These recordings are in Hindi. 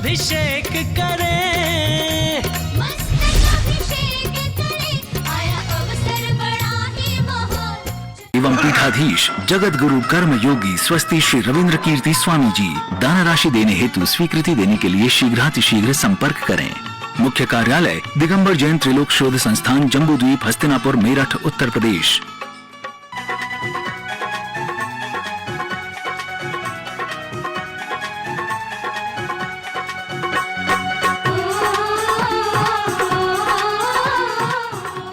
अभिषेक करें, मस्तकाभिषेक करें, आया अवसर बड़ा ही महान। एवं पीठाधीश जगत गुरु कर्म योगी स्वस्ति श्री रविंद्र कीर्ति स्वामी जी दान राशि देने हेतु स्वीकृति देने के लिए शीघ्रातिशीघ्र संपर्क करें। मुख्य कार्यालय दिगंबर जैन त्रिलोक शोध संस्थान, जम्बूद्वीप, हस्तिनापुर, मेरठ, उत्तर प्रदेश।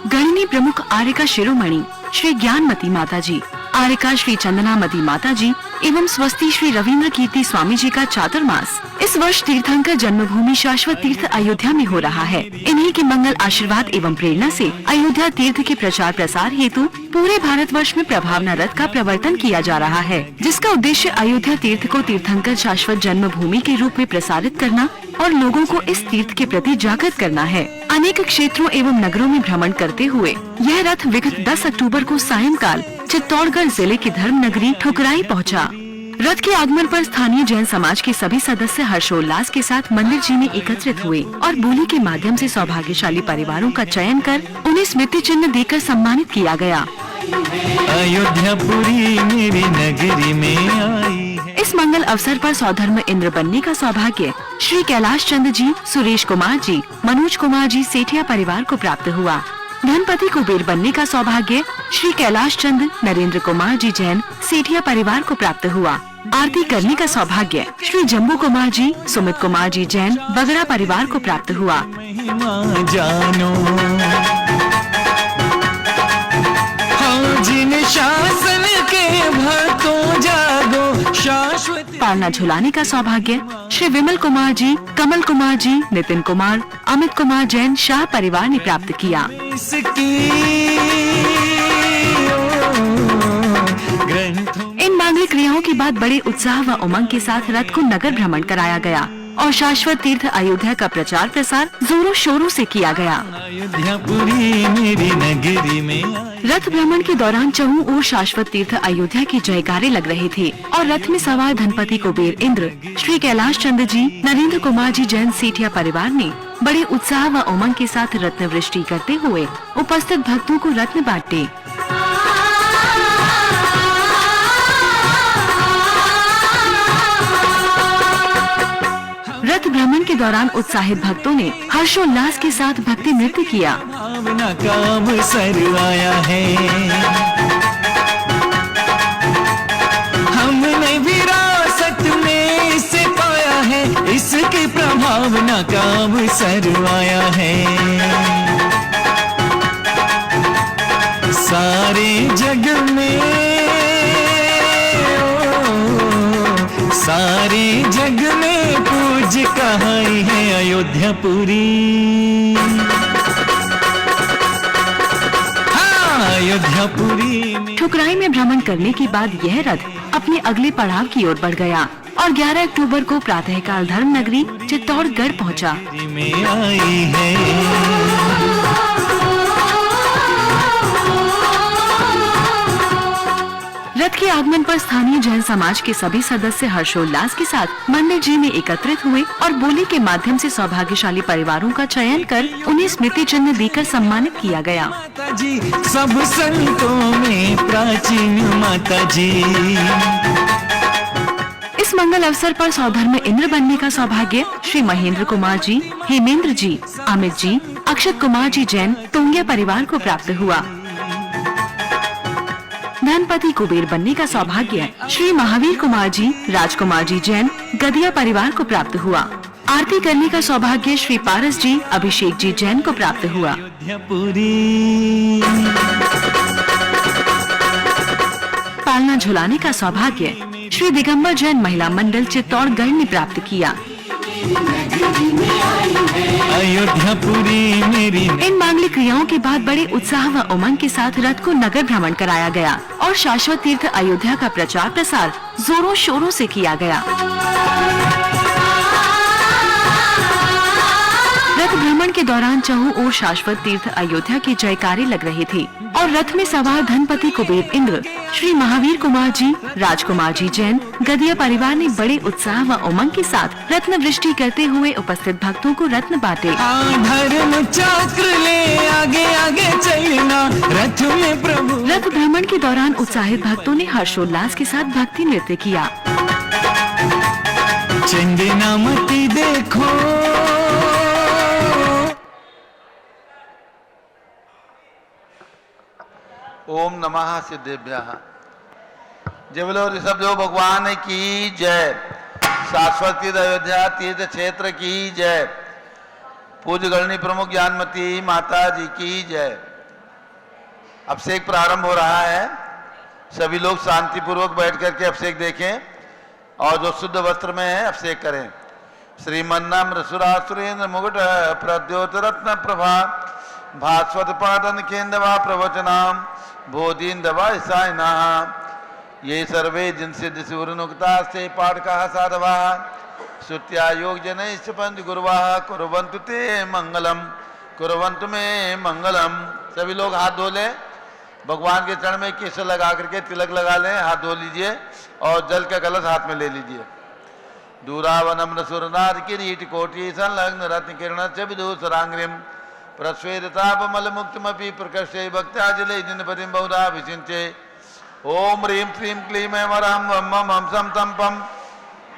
गणनी प्रमुख आर्यका शिरोमणि श्री ज्ञानमती माता जी, आर्यका श्री चंदनामती माता जी एवं स्वस्ति श्री रविंद्र कीर्ति स्वामी जी का चातुर्मास इस वर्ष तीर्थंकर जन्मभूमि शाश्वत तीर्थ अयोध्या में हो रहा है। इन्हीं के मंगल आशीर्वाद एवं प्रेरणा से अयोध्या तीर्थ के प्रचार प्रसार हेतु पूरे भारतवर्ष में प्रभावना रथ का प्रवर्तन किया जा रहा है, जिसका उद्देश्य अयोध्या तीर्थ को तीर्थंकर शाश्वत जन्मभूमि के रूप में प्रसारित करना और लोगों को इस तीर्थ के प्रति जागृत करना है। अनेक क्षेत्रों एवं नगरों में भ्रमण करते हुए यह रथ विगत 10 अक्टूबर को सायंकाल चित्तौड़गढ़ जिले की धर्म नगरी ठुकराई पहुंचा। रथ के आगमन पर स्थानीय जैन समाज के सभी सदस्य हर्षोल्लास के साथ मंदिर जी में एकत्रित हुए और बोली के माध्यम से सौभाग्यशाली परिवारों का चयन कर उन्हें स्मृति चिन्ह देकर सम्मानित किया गया। अयोध्यापुरी मेरी नगरी में आई है। इस मंगल अवसर पर सौधर्म इंद्र बनने का सौभाग्य श्री कैलाश चंद जी, सुरेश कुमार जी, मनोज कुमार जी सेठिया परिवार को प्राप्त हुआ। धनपति कुबेर बनने का सौभाग्य श्री कैलाश चंद, नरेंद्र कुमार जी जैन सेठिया परिवार को प्राप्त हुआ। आरती करने का सौभाग्य श्री जम्बू कुमार जी, सुमित कुमार जी जैन बगड़ा परिवार को प्राप्त हुआ। महिमा जानो, हाँ जिन शासन के भक्तों जागो शाश्वत। पालना झुलाने का सौभाग्य श्री विमल कुमार जी, कमल कुमार जी, नितिन कुमार, अमित कुमार जैन शाह परिवार ने प्राप्त किया। इन मांगलिक क्रियाओं के बाद बड़े उत्साह व उमंग के साथ रथ को नगर भ्रमण कराया गया और शाश्वत तीर्थ अयोध्या का प्रचार प्रसार जोरों शोरों से किया गया। अयोध्यापुरी मेरी नगरी में आई। रथ भ्रमण के दौरान चहुं ओर शाश्वत तीर्थ अयोध्या की जयकारे लग रहे थे और रथ में सवार धनपति कुबेर इंद्र, श्री कैलाश चंद जी, नरेंद्र कुमार जी जैन सेठिया परिवार ने बड़े उत्साह व उमंग के साथ रत्न वृष्टि करते हुए उपस्थित भक्तों को रत्न बांटे। रथ भ्रमण के दौरान उत्साहित भक्तों ने हर्षोल्लास के साथ भक्ति नृत्य किया। भावना का अवसर आया है, हमने विरासत में इसे पाया है, इसकी प्रभावना का अवसर आया है। सारे जग में सारे जग में पूज कहाई है अयोध्यापुरी। हाँ, अयोध्यापुरी। ठुकराई में भ्रमण करने के बाद यह रथ अपने अगले पड़ाव की ओर बढ़ गया और 11 अक्टूबर को प्रातःकाल धर्म नगरी चित्तौड़गढ़ पहुंचा। में आई है। रथ के आगमन पर स्थानीय जैन समाज के सभी सदस्य हर्षोल्लास के साथ मंदिर जी में एकत्रित हुए और बोली के माध्यम से सौभाग्यशाली परिवारों का चयन कर उन्हें स्मृति चिन्ह देकर सम्मानित किया गया। माता जी सब संतों में प्राचीन माता जी। इस मंगल अवसर पर सौधर्म इंद्र बनने का सौभाग्य श्री महेंद्र कुमार जी, हेमेंद्र जी, अमित जी, अक्षत कुमार जी जैन टोंगिया परिवार को प्राप्त हुआ। धनपति कुबेर बनने का सौभाग्य श्री महावीर कुमार जी, राजकुमार जी जैन गदिया परिवार को प्राप्त हुआ। आरती करने का सौभाग्य श्री पारस जी, अभिषेक जी जैन को प्राप्त हुआ। पालना झुलाने का सौभाग्य श्री दिगंबर जैन महिला मंडल चित्तौड़गढ़ ने प्राप्त किया। अयोध्यापुरी मेरी। इन मांगलिक क्रियाओं के बाद बड़े उत्साह व उमंग के साथ रथ को नगर भ्रमण कराया गया और शाश्वत तीर्थ अयोध्या का प्रचार प्रसार जोरों शोरों से किया गया। रथ भ्रमण के दौरान चहु ओर शाश्वत तीर्थ अयोध्या के जयकारे लग रहे थे और रथ में सवार धनपति कुबेर इंद्र, श्री महावीर कुमार जी, राजकुमार जी जैन, गदिया परिवार ने बड़े उत्साह व उमंग के साथ रत्न वृष्टि करते हुए उपस्थित भक्तों को रत्न बांटे। धर्म चक्र ले आगे आगे चलना, रथ में प्रभु। रथ भ्रमण के दौरान उत्साहित भक्तों ने हर्षोल्लास के साथ भक्ति नृत्य किया। चंदनामती देखो, ओम नमः सिद्धेभ्यः। जय बोलो ऋषभ देव भगवान की जय। शाश्वत तीर्थ अयोध्या तीर्थ क्षेत्र की जय। पूज्य गणनी प्रमुख ज्ञानमती माता जी की जय। अभिषेक प्रारंभ हो रहा है। सभी लोग शांतिपूर्वक बैठ करके अभिषेक देखें और जो शुद्ध वस्त्र में है अभिषेक करें। श्रीमन्नम्र सुरासुरेंद्र मुकुट प्रद्योत रत्न प्रभा भास्वत पादन केंद्रवा प्रवचनाम बोधिंदवा ईसाइना ये सर्वे जिनसे सूर्यनुक्ता से पाठ कहा साधवा श्रुत्या योग जन पंच गुरुवा कुरवंतु ते मंगलम, कुरवंतु में मंगलम। सभी लोग हाथ धो लें। भगवान के चरण में केसर लगा करके तिलक लगा लें, हाथ धो लीजिए और जल का कलश हाथ में ले लीजिए। दूरावनम्र सुरनाथ किरीट कोटि संलग्न रत्न किरण च विदूषरांग्रिम प्रस्वेदतापमल मुक्तमपि प्रकर्षे भक्त्याजले जिनपतिं बहुधा विचिन्ते। ओम ह्रीं श्रीं क्लीं ऐं वरहं वं मं हंसं तं पं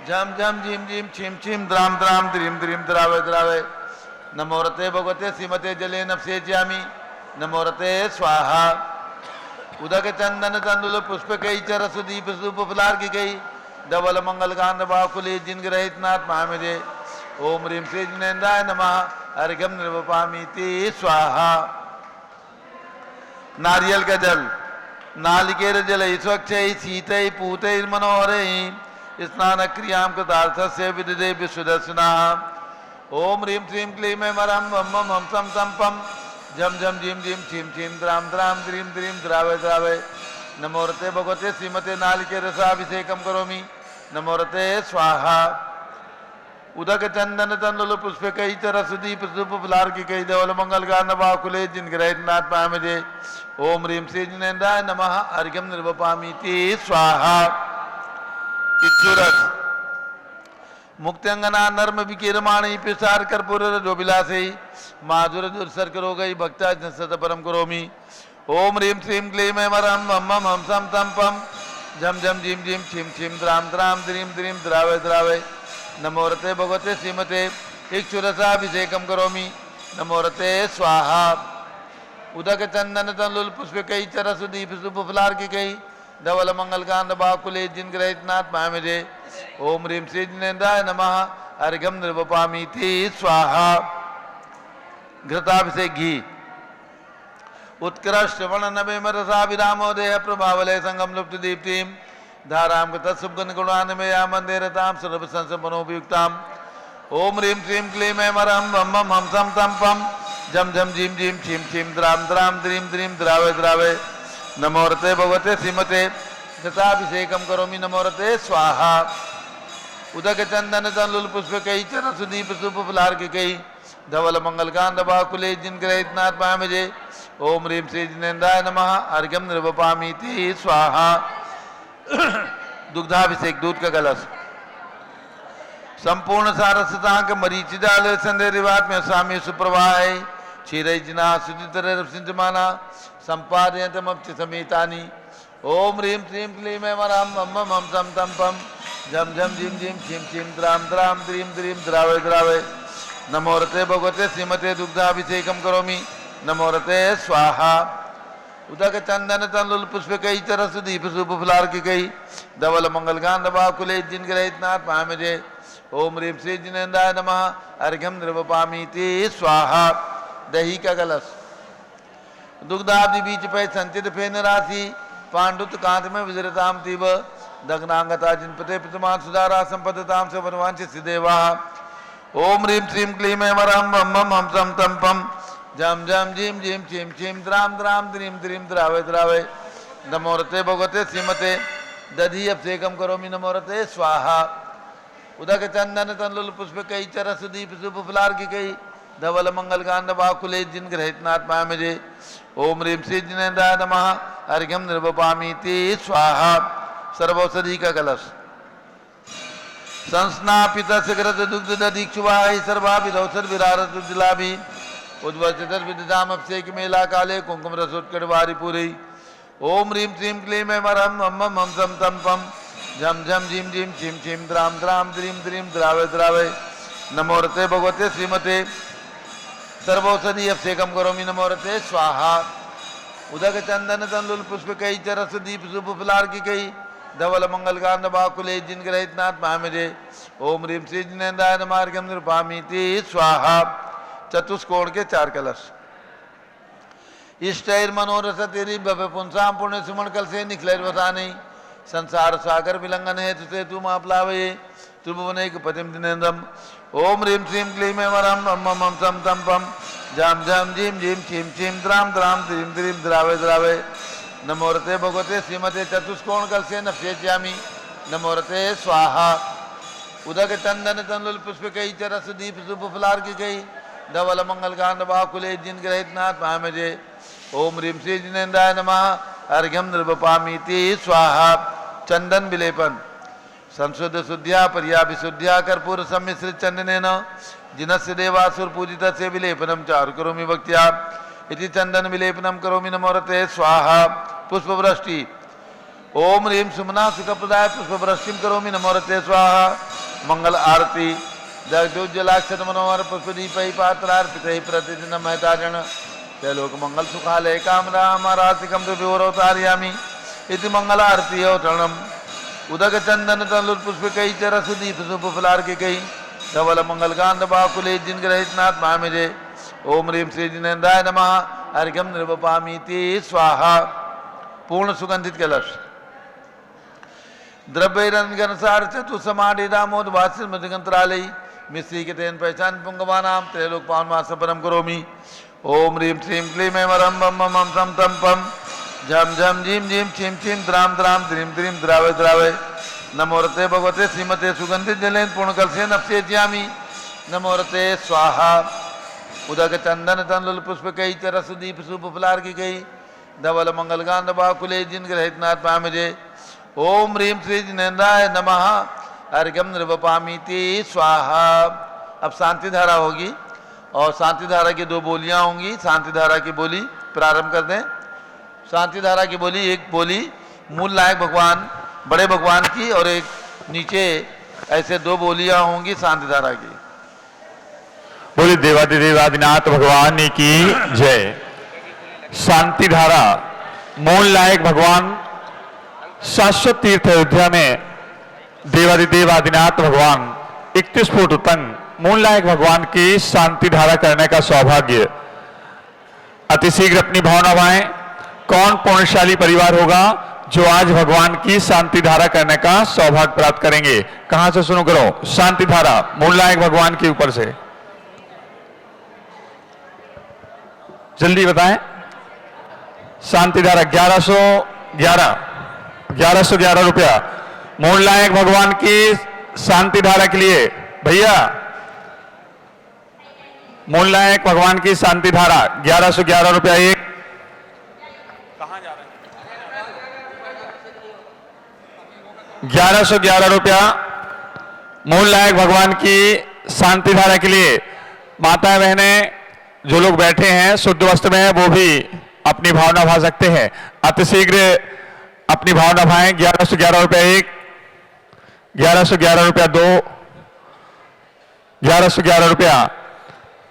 झं झं झीं झीं छीं छीं द्रां द्रां द्रीं द्रीं द्रावय द्रावय। नमो रते भगवते श्रीमते जले नपसेच्यामि, नमो रते स्वाहा। उदक चंदन तंदुल पुष्प कई चरस दीप सूप फुलार की गई धवल मंगल कांड बाकुले जिन ग्रहित नाथ महामिदे। ओम ह्रीं श्री जिनेन्द्राय नमः अर्घ्यं निर्वपामीति स्वाहा। नारियल का जल नालिकेर जल स्वच्छ शीत पूत मनोहर स्नान क्रियां कृतार्थस्य विदधे विशुदर्शना। ओम ह्रीं श्रीं क्लीं ऐं वरहं वं मं हंसं तं पं झं झं झीं झीं छीं छीं द्रां द्रां द्रीं द्रीं द्रावय द्रावय। नमो रते भगवते श्रीमते नालिकेर रसाभिषेकं करोमि, नमो रते स्वाहा। उदक चंदन तंदुल पुष्प कई चरस दीप सुप फुलार की कई धवल मंगल गान बाकुले जिन ग्रहित नाथ पामिदे। ओम ह्रीं श्री जिनेन्द्राय नमः अर्घ्यं निर्वपामीति स्वाहा। इक्षुरस मुक्त्यंगना नर्म विकीरमाणी पिसार कर्पूर रजोभिलाषे माधुर दुर्सर करो गई भक्ता सत परम करोमि। ओम ह्रीं श्रीं क्लीं ऐं वरहं वं मं हंसं तं पं झं झं झीं झीं छीं छीं द्रां द्रां द्रीं द्रीं द्रावय द्रावय। नमो रते भगवते श्रीमते इक्षुरसाभिषेकं करोमि, नमो रते स्वाहा। उदक चंदन तंदुल पुष्प कई चरस दीप सुप फुलार की कई धवल मंगल कांड बाकुले जिन ग्रहित नाथ महामिदे। ओम ह्रीं श्री जिनेन्द्राय नमः अर्घ्यं निर्वपामीति स्वाहा। घृताभिषेक घी उत्कृष्ट वर्ण नभे रसा विरामो देह प्रभावलय संगम लुप्त दीप्तिं धारां तत्सुगन गुणान्मया मंदिरतां सर्व संसमनोपयुक्तां। ओम ह्रीं श्रीं क्लीं ऐं वरहं वं मं हंसं तं पं झं झं झीं झीं छीं छीं द्रां द्रां द्रीं द्रीं द्रावय द्रावय। नमो रते भगवते श्रीमते घृताभिषेकं करोमि, नमो रते स्वाहा। उदक चंदन तंदुल पुष्प कई चरस दीप सुप फुलार की कई धवल मंगल कांड बाकुले जिन ग्रहित नाथ पामिदे। ओम ह्रीं श्री जिनेन्द्राय नमः अर्घ्यं निर्वपामीति स्वाहा। दुग्धाभिषेक दूध का कलश संपूर्ण सारस्वतांक मरीचि डाल संदेरिवात में स्वामी सुप्रवाह क्षीर जिना सुचितरमाना संपादयतमप्ति समेतानि। ओम ह्रीं श्रीं क्लीं ऐं वरहं वं मं हंसं तं पं झं झं झीं झीं छीं छीं द्रां द्रां द्रीं द्रीं द्रावय द्रावय। नमो रते भगवते श्रीमते दुग्धाभिषेकं करोमि, नमो रते स्वाहा। उदक चंदन तंदुल पुष्प कई चरस दीप सुप फुलार की कई धवल मंगल गांध बाकुले जिन ग्रहित नाथ पामिदे। ओम ह्रीं श्री जिनेन्द्राय नमः अर्घ्यं निर्वपामीति स्वाहा। दही का कलश दुग्धाब्धि बीच पे संचित फेन राशि पांडुत कांत में विजरताम तीव दग्नांगता जिनपते प्रतिमा सुधारा संपदताम से वनवांच सिदेवा। ओम ह्रीं श्रीं क्लीं ऐं वरहं वं मं हंसं तं पं झं झं झीं झीं छीं छीं द्रां द्रां द्रीं द्रीं द्रावय द्रावय। नमो रते भगवते श्रीमते दधि अभिषेकं करोमि, नमो रते स्वाहा। उदक चंदन तंदुल पुष्प कई चरस दीप सुप फुलार की कई धवल मंगल कांड बाकुले जिन ग्रहितनाथ पामजे ओम ह्रीं श्री जिनेन्द्राय नमः अर्घ्यम निर्वपामीति स्वाहा सर्वौषधि का कलश संस्नापित सिगरत दुग्ध दीक्षुवाहि सर्वाभिधौसर विरारत उज्जलाभि उज्ज्वलतर विदधाम अभिषेक मेला काले कुंकुम रसोत्कट वारी पूरी ओम ह्रीं श्रीं क्लीं ऐं मरहं मम मम सम तम पम झम झम झीम झीम छिम छिम द्राम द्राम द्रीम द्रीम द्रावे द्रावे नमोरते भगवते श्रीमते सर्वौषधि अभिषेकम करोमि नमोरते स्वाहा उदक चंदन तंदुल पुष्प कई चरस दीप शुभ फलार की कई धवल मंगल कांड बाकुले जिन ग्रहितनाथ महामजे ओम ह्रीं श्री जिनेन्द्राय नमः अर्घ्यम निर्वपामीति स्वाहा चतुष्कोण के 4 कलश इष्टैर मनोरथ तेरी भव्य पुंसाम पुण्य सुमन कल से निखलैर वसानी संसार सागर विलंघन है तुझे तुम आप लावे त्रिभुवने पतिम दिनेन्द्रम ओम ह्रीं श्रीं क्लीं ऐं मरहं मम मम सम तम पम झम झम झीम झीम छिम छिम द्राम द्राम द्रीम द्रीम द्रावे द्रावे नमोरते भगवते श्रीमते चतुष्कोण कल से नश्येष्यामि नमोरते स्वाहा उदक चंदन तंदुल पुष्प कई चरस दीप शुभ फलार की गई धवल मंगल कांड बाकुले जिन ग्रहितनाथ महामजे ओम ह्रीं श्री जिनेन्द्राय नमः अर्घ्यम निर्वपामीति स्वाहा चंदन विलेपन संशुद्ध शुद्ध्या पर्या विशुद्ध्या कर्पूर सम्मिश्रित चंदनेन जिनस्य देवासुर पूजित से विलेपनम चारु करोमि भक्त्या इति चंदन विलेपनम करोमि नमोरते स्वाहा पुष्पवृष्टि ओम ह्रीं सुमना सुखप्रदाय पुष्पवृष्टिम करोमि नमोरते स्वाहा मंगल आरती जगदोज्जलाक्षत मनोहर पुष्पदीपै पात्रार्पितै प्रतिदिन महतारण त्रैलोक मंगल सुखालय कामराम रासिकम विवरोतारयामि इति मंगल आरती अवतरणम उदक चंदन तंदुल पुष्प कई चरस दीप शुभ फलार के कई धवल मंगल कांड बाकुले जिन ग्रहितनाथ महामजे ओम ह्रीं श्री जिनेन्द्राय नमः अर्घ्यम निर्वपामीति स्वाहा पूर्ण सुगंधित कलश द्रव्यरंजन सार चतुसमाधि दामोद भाष्य मृदगंतरालय मिश्री के तेन पहचान पुंगवानाम त्रैलोक पावन मास परम करोमि ओम ह्रीं श्रीं क्लीं ऐं मरहं मम मम सम तम पम झम झम झीम झीम छिम छिम द्राम द्राम द्रीम द्रीम द्रावे द्रावे नमोरते भगवते श्रीमते सुगंधित जलेन पूर्ण कल से नप्येज्यामि नमोरते स्वाहा उदक चंदन तंदुल पुष्प कई चरस दीप शुभ फलार की गई धवल मंगल कांड बाकुले जिन ग्रहितनाथ महामजे ओम ह्रीं श्री जिनेन्द्राय नमः अर्घ्यम निर्वपामीति स्वाहा अब शांति धारा होगी और शांति धारा की 2 बोलियां होंगी शांति धारा की बोली प्रारंभ कर दें शांति धारा की बोली एक बोली मूल नायक भगवान बड़े भगवान की और एक नीचे ऐसे 2 बोलियां होंगी शांति धारा की बोले देवादिदेवादिनाथ भगवान की जय। शांति धारा मूल नायक भगवान शाश्वत तीर्थ अयोध्या में देवादिदेवादिनाथ भगवान 31 फुट तंग मूल नायक भगवान की शांति धारा करने का सौभाग्य अतिशीघ्र अपनी भावना भाएं। कौन पुण्यशाली परिवार होगा जो आज भगवान की शांति धारा करने का सौभाग्य प्राप्त करेंगे? कहां से शुरू करो? शांति धारा मूल नायक भगवान के ऊपर से जल्दी बताएं। शांति धारा 1111 रुपया मूल नायक भगवान की शांति धारा के लिए। भैया मूल नायक भगवान की शांति धारा 1111 रुपया एक। कहां जा रहे हैं? 1111 रुपया मूल नायक भगवान की शांति धारा के लिए। माता बहने जो लोग बैठे हैं शुद्ध वस्त्र में वो भी अपनी भावना भा सकते हैं। अतिशीघ्र अपनी भावना भाएं। 1111 रुपया एक, 1111 रुपया 2, 1111 रुपया,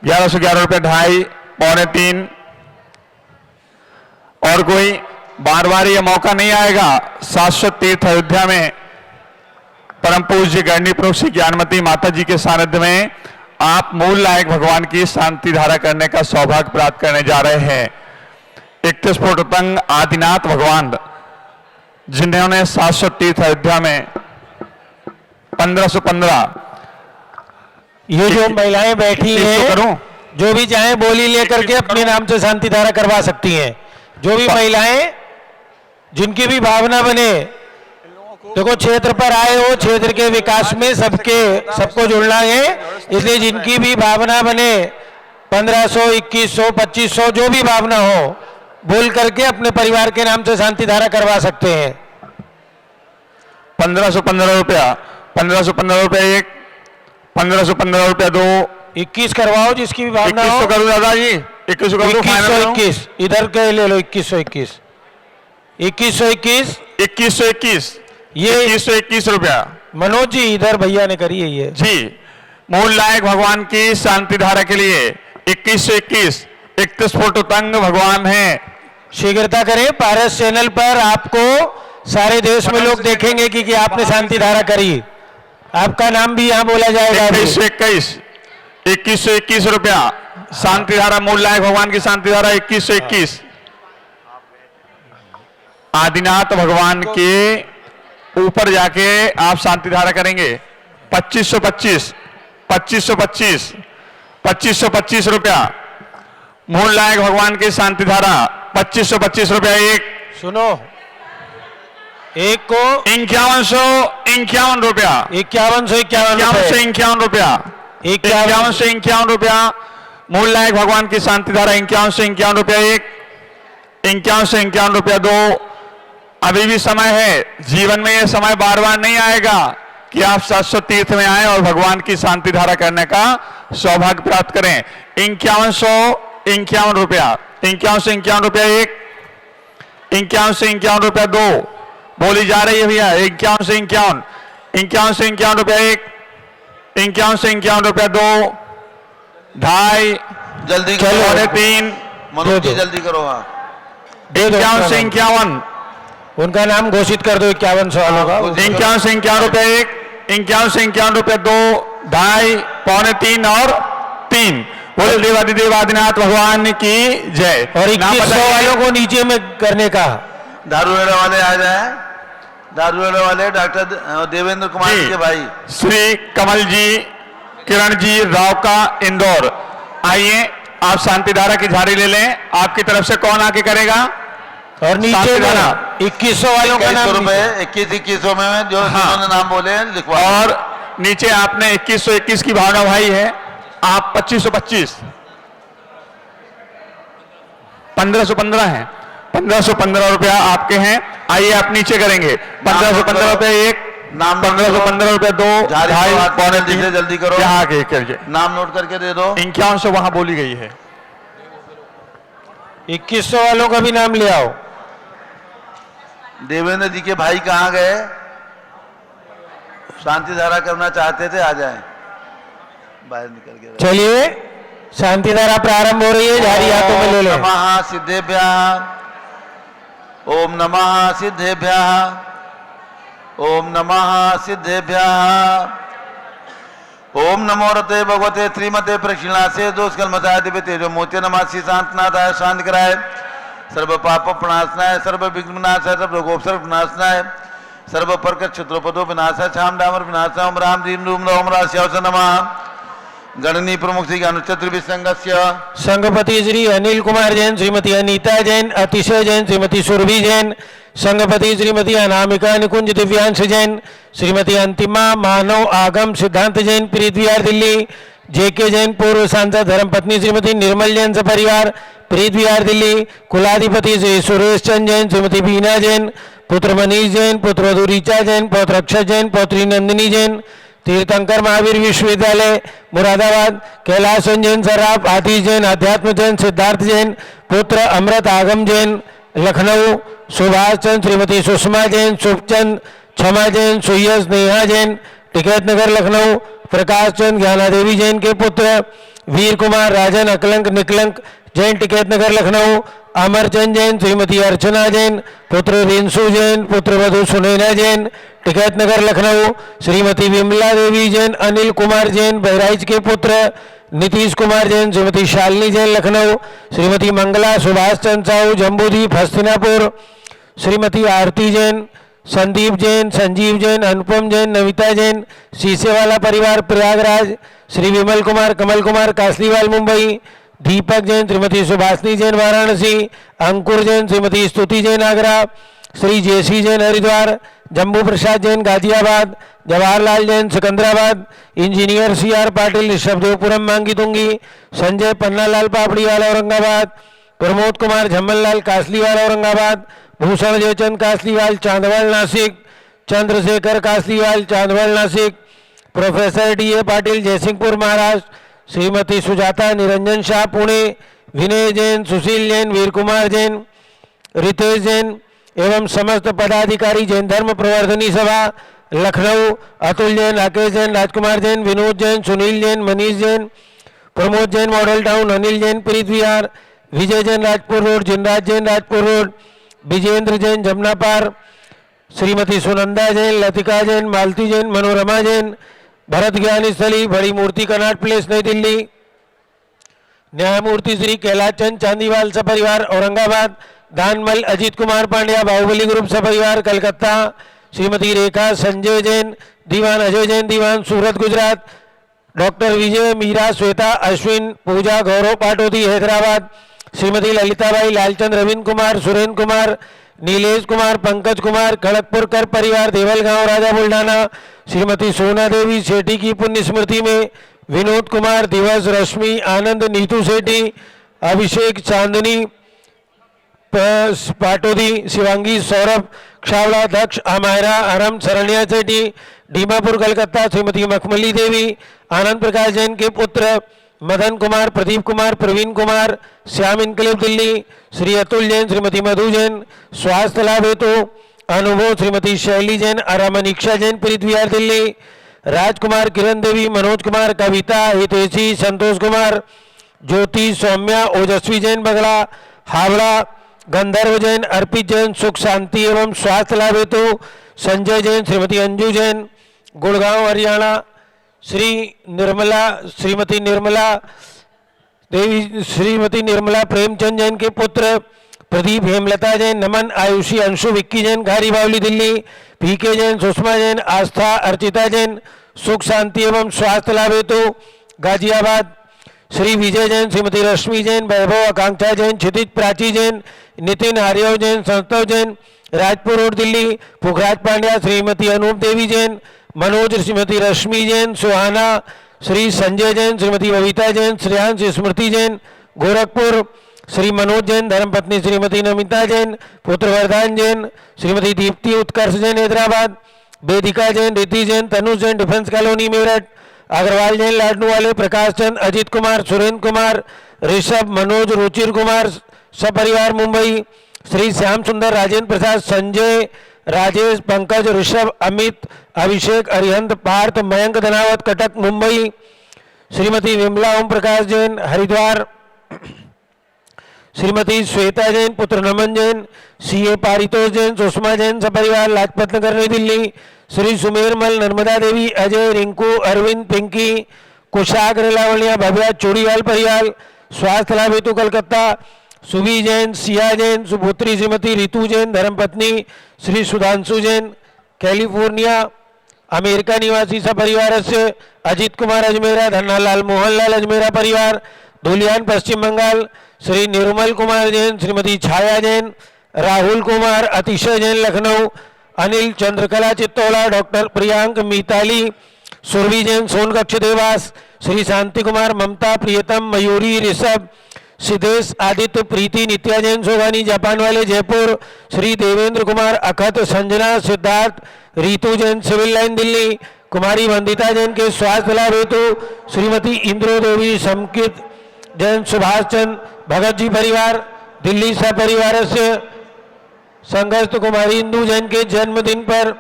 1111 रुपया 2.5, 2.25 और कोई। बार बार ये मौका नहीं आएगा। शाश्वत तीर्थ अयोध्या में परम पूज्य गणनी प्रमुख श्री ज्ञानमती माता जी के सानिध्य में आप मूल नायक भगवान की शांति धारा करने का सौभाग्य प्राप्त करने जा रहे हैं। 31 फुट तंग आदिनाथ भगवान जिन्होंने शाश्वत तीर्थ अयोध्या में 1515 ये जो महिलाएं बैठी हैं जो भी चाहे बोली लेकर के अपने नाम से शांति धारा करवा सकती हैं। जो भी महिलाएं जिनकी भी भावना बने, देखो क्षेत्र पर आए हो, क्षेत्र के विकास में सबको जुड़ना है, इसलिए जिनकी भी भावना बने 1500, 2100, 2500 जो भी भावना हो बोल करके अपने परिवार के नाम से शांति धारा करवा सकते हैं। 1515 रुपया, 1515 रुपया एक, 1515 रुपया दो, 21 करवाओ जिसकी भी भावना 21 हो। तो करूँ दादाजी, 21 कर दो, फाइनल करूं? 2121 इधर के ले लो, 2121 2121 2121 ये 2121 रुपया मनोज जी इधर भैया ने करी है ये। जी। मूल लायक भगवान की शांति धारा के लिए 2121 31 फुट तंग भगवान है। शीघ्रता करें, पारस चैनल पर आपको सारे देश में लोग देखेंगे कि आपने शांति धारा करी, आपका नाम भी यहाँ बोला जाएगा अभी। 2121 रुपया शांति धारा, मूल लायक भगवान की शांति धारा 2121। आदिनाथ भगवान के ऊपर जाके आप शांति धारा करेंगे 2525 2525 2525 रुपया। मूल लायक भगवान की शांति धारा 2525 रुपया एक। सुनो, एक को 5151 रुपया, 5151 रुपया, 5151 रुपया। मूल लायक भगवान की शांति धारा 5151 रुपया एक, 5151 रुपया दो। अभी भी समय है, जीवन में यह समय बार बार नहीं आएगा कि आप शाश्वत तीर्थ में आए और भगवान की शांति धारा करने का सौभाग्य प्राप्त करें। 5151 रुपया, 5151 रुपया एक, 5151 रुपया दो। बोली जा रही है भैया, 5151 रुपया एक, 5151 रुपया दो, ढाई, जल्दी चलो। करो, 3, मनोज जी जल्दी करो। हाँ, 5151 उनका नाम घोषित कर दो 5100 वालों का। 5151 रुपया एक, 5151 रुपया दो, ढाई, पौने 3 और 3। बोले देवादिदेव आदिनाथ भगवान की जय। और नाम 2100 बताइए। वालों को नीचे में करने का। दारूहेड़ा वाले आ जाए, दारूहेड़ा वाले डॉक्टर देवेंद्र कुमार जी। के भाई। श्री कमल जी, किरण जी, राव का इंदौर। आइए आप शांति धारा की झाड़ी ले लें। आपकी तरफ से कौन आके करेगा? और नीचे शांति में धारा। 2100 वालों का 2100 नाम रुपए, 2100 में जो हाँ। जिन्होंने नाम बोले हैं लिखवा। और नीचे आपने 2121 की भावना भाई है, आप 2525 1515 है, 1515 रुपया आपके हैं। आइए आप नीचे करेंगे 1515 रुपया एक, नाम 1515 रुपया दो, झाड़ी ढाई, को हाथ पौने में दीजिए, 3। जल्दी करो। यहाँ आके करिए। नाम नोट करके दे दो। 5100 वहां बोली गई है। 2100 वालों का भी नाम ले आओ। देवेंद्र जी के भाई कहाँ गए? शांति धारा करना चाहते थे, आ जाएं। बाहर निकल गए। चलिए शांति धारा प्रारंभ हो रही है, झाड़ी हाथों में ले लो। ओम नमः सिद्धेभ्यः, ओम नमः सिद्धेभ्यः, ओम नमः सिद्धेभ्यः, ओम नमो रते भगवते श्रीमते प्रक्षिणासे दोष कलमताय दिव्य तेजो मोत्य नमः श्री शांतनाथाय शांति कराय, सर्व पाप प्रणाशनाय, सर्व विघ्न विनाशाय, सर्व रोगोपसर्ग विनाशनाय, सर्व परकट क्षत्रोपदो विनाशाय, छाम डामर विनाशाय। ओम राम रीम रूम ओम राश्यावस नमः। गणनी प्रमुख श्री अनुचतुर्भि संघस्य संघपति श्री अनिल कुमार जैन, श्रीमती अनीता जैन, अतिशय जैन, श्रीमती सुरभि जैन, संघपति श्रीमती अनामिका निकुंज दिव्यांश जैन, श्रीमती अंतिमा मानव आगम सिद्धांत जैन, प्रीत विहार दिल्ली, जेके जैन, पूर्व सांसद धर्मपत्नी श्रीमती निर्मल जैन सपरिवार, प्रीत विहार दिल्ली, कुलाधिपति श्री सुरेश चंद जैन, श्रीमती बीना जैन, पुत्र मनीष जैन, पुत्रवधू ऋचा जैन, पौत्र अक्षय जैन, पौत्री नंदिनी जैन, तीर्थंकर महावीर विश्वविद्यालय मुरादाबाद, कैलाश जैन सराफ, आतिश जैन, अध्यात्म जैन, सिद्धार्थ जैन, पुत्र अमृत आगम जैन, लखनऊ, सुभाष चंद, श्रीमती सुषमा जैन, शुभचंद, क्षमा जैन, सुयस नेहा जैन, टिकैत नगर लखनऊ, प्रकाश चंद, ज्ञानादेवी जैन के पुत्र, वीर कुमार राजन अकलंक निकलंक जैन, टिकैत नगर लखनऊ, अमरचंद जैन, श्रीमती अर्चना जैन, पुत्र रिंसू जैन, पुत्र वधु सुनैना जैन, टिकैत नगर लखनऊ, श्रीमती विमला देवी जैन, अनिल कुमार जैन, बहराइच के पुत्र, नीतीश कुमार जैन, श्रीमती शालिनी जैन लखनऊ, श्रीमती मंगला सुभाष चंद साहू जम्बूद्वीप हस्तिनापुर, श्रीमती आरती जैन, संदीप जैन, संजीव जैन, अनुपम जैन, नविता जैन, शीशेवाला परिवार प्रयागराज, श्री विमल कुमार कमल कुमार कासलीवाल मुंबई, दीपक जैन, श्रीमती सुभाषनी जैन वाराणसी, अंकुर Jain, Shrimati Stuti Jain Agra, Shri JC Jain Haridwar, Jambu Prasad Jain Ghaziabad, Jawaharlal Jain Sikandrabad, engineer C R Patil Rishabhdevpuram Mangi Tungi, Sanjay Pannalal Papdiwal Aurangabad, Pramod Kumar Jhammanlal Kasliwal Aurangabad, Bhushan Jaichand Kasliwal Chandwal Nashik, Chandrashekhar Kasliwal Chandwal Nashik, professor D A Patil Jaysingpur Maharashtra, Shrimati Sujata Niranjan Shah Pune, Vinay Jain, Sushil Jain, Veer Kumar Jain, Ritesh Jain एवं समस्त पदाधिकारी जैन धर्म प्रवर्धनी सभा लखनऊ, अतुल जैन, राकेश जैन, राजकुमार जैन, विनोद जैन, सुनील जैन, मनीष जैन, प्रमोद जैन मॉडल टाउन, अनिल जैन प्रीत विहार, विजय जैन राजपुर रोड, जिनराज जैन राजपुर रोड, विजेंद्र जैन जमुना पार, श्रीमती सुनंदा जैन, लतिका जैन, मालती जैन, मनोरमा जैन, भरत ज्ञान स्थली, बड़ी मूर्ति कनाट प्लेस नई दिल्ली, न्यायमूर्ति श्री कैलाश चंद चांदीवाल सपरिवार औरंगाबाद, दानमल अजीत कुमार पांड्या बाहुबली ग्रुप सपरिवार कलकत्ता, श्रीमती रेखा संजय जैन, दीवान अजय जैन दीवान सूरत गुजरात, डॉक्टर विजय मीरा श्वेता अश्विन पूजा गौरव पाटोदी हैदराबाद, श्रीमती ललिताबाई लालचंद रविंद्र कुमार सुरेंद्र कुमार नीलेश कुमार पंकज कुमार खड़गपुर कर परिवार देवलगांव राजा बुल्ढाना, श्रीमती सोना देवी सेठी की पुण्य स्मृति में विनोद कुमार दिवस रश्मि आनंद नीतू सेठी अभिषेक चांदनी पाटोदी शिवांगी सौरभ क्षावड़ा दक्ष अमायरा अरम शरण्या सेठी डीमापुर कलकत्ता, श्रीमती मखमली देवी आनंद प्रकाश जैन के पुत्र मदन कुमार प्रदीप कुमार प्रवीण कुमार श्याम इनकलेव दिल्ली, श्री अतुल जैन श्रीमती मधु जैन स्वास्थ्य लाभ हेतु अनुभव, श्रीमती शैली जैन रमनीक्षा जैन प्रीत विहार दिल्ली, राजकुमार किरण देवी मनोज कुमार कविता हितेशी संतोष कुमार ज्योति सौम्या ओजस्वी जैन बगड़ा हावड़ा, गंधर्व जैन अर्पित जैन सुख शांति एवं स्वास्थ्य लाभ हेतु संजय जैन श्रीमती अंजू जैन गुड़गांव हरियाणा, श्रीमती निर्मला देवी श्रीमती निर्मला प्रेमचंद जैन के पुत्र प्रदीप हेमलता जैन नमन आयुषी अंशु विक्की जैन घारी बावली दिल्ली, पीके जैन सुषमा जैन आस्था अर्चिता जैन सुख शांति एवं स्वास्थ्य लाभ हेतु गाजियाबाद, श्री विजय जैन श्रीमती रश्मि जैन वैभव आकांक्षा जैन क्षितिज प्राची जैन नितिन आर्यव जैन संस्तव जैन राजपुर रोड दिल्ली, पुखराज पांड्या श्रीमती अनूप देवी जैन मनोज श्रीमती रश्मि जैन सुहाना, श्री संजय जैन श्रीमती बबीता जैन श्रेयांश स्मृति जैन गोरखपुर, श्री मनोज जैन धर्मपत्नी श्रीमती नमिता जैन पुत्र वरदान जैन, श्रीमती दीप्ति उत्कर्ष जैन हैदराबाद, वेदिका जैन रिति जैन तनुज जैन डिफेंस कॉलोनी मेरठ, अग्रवाल जैन लाडनू वाले प्रकाश चंद अजीत कुमार सुरेंद्र कुमार ऋषभ मनोज रुचिर कुमार सपरिवार मुंबई, श्री श्याम सुंदर राजेंद्र प्रसाद संजय राजेश पंकज ऋषभ अमित अभिषेक अरिहंत पार्थ मयंक धनावत कटक मुंबई, श्रीमती विमला ओम प्रकाश जैन हरिद्वार, श्रीमती श्वेता जैन पुत्र नमन जैन सीए पारितोष जैन सुषमा जैन सपरिवार लाजपत नगर नई दिल्ली, श्री सुमेरमल नर्मदा देवी अजय रिंकू अरविंद पिंकी कुशाग्र लावण्या भव्या चूड़ीवाल परिवार स्वास्थ्य लाभ हेतु कलकत्ता, सुभी जैन सिया जैन सुपुत्री श्रीमती रितु जैन धर्मपत्नी श्री सुधांशु जैन कैलिफोर्निया अमेरिका निवासी सपरिवार से अजित कुमार अजमेरा धन्नालाल मोहनलाल अजमेरा परिवार धुलियान पश्चिम बंगाल, श्री निर्मल कुमार जैन श्रीमती छाया जैन राहुल कुमार अतिशय जैन लखनऊ, अनिल चंद्रकला चित्तौड़ा डॉक्टर प्रियांक मिताली सुरभि जैन सोनकक्ष देवास, श्री शांति कुमार ममता प्रियतम मयूरी ऋषभ सिद्धेश आदित्य प्रीति नित्या जैन सोगानी जापान वाले जयपुर, श्री देवेंद्र कुमार अखत संजना सिद्धार्थ रीतु जैन सिविल लाइन दिल्ली, कुमारी वंदिता जैन के स्वास्थ्य लाभ हेतु श्रीमती इंद्रो देवी समकित जैन सुभाष चंद्र भगत जी परिवार दिल्ली सपरिवार से संघर्ष कुमारी इंदू जैन के जन्मदिन पर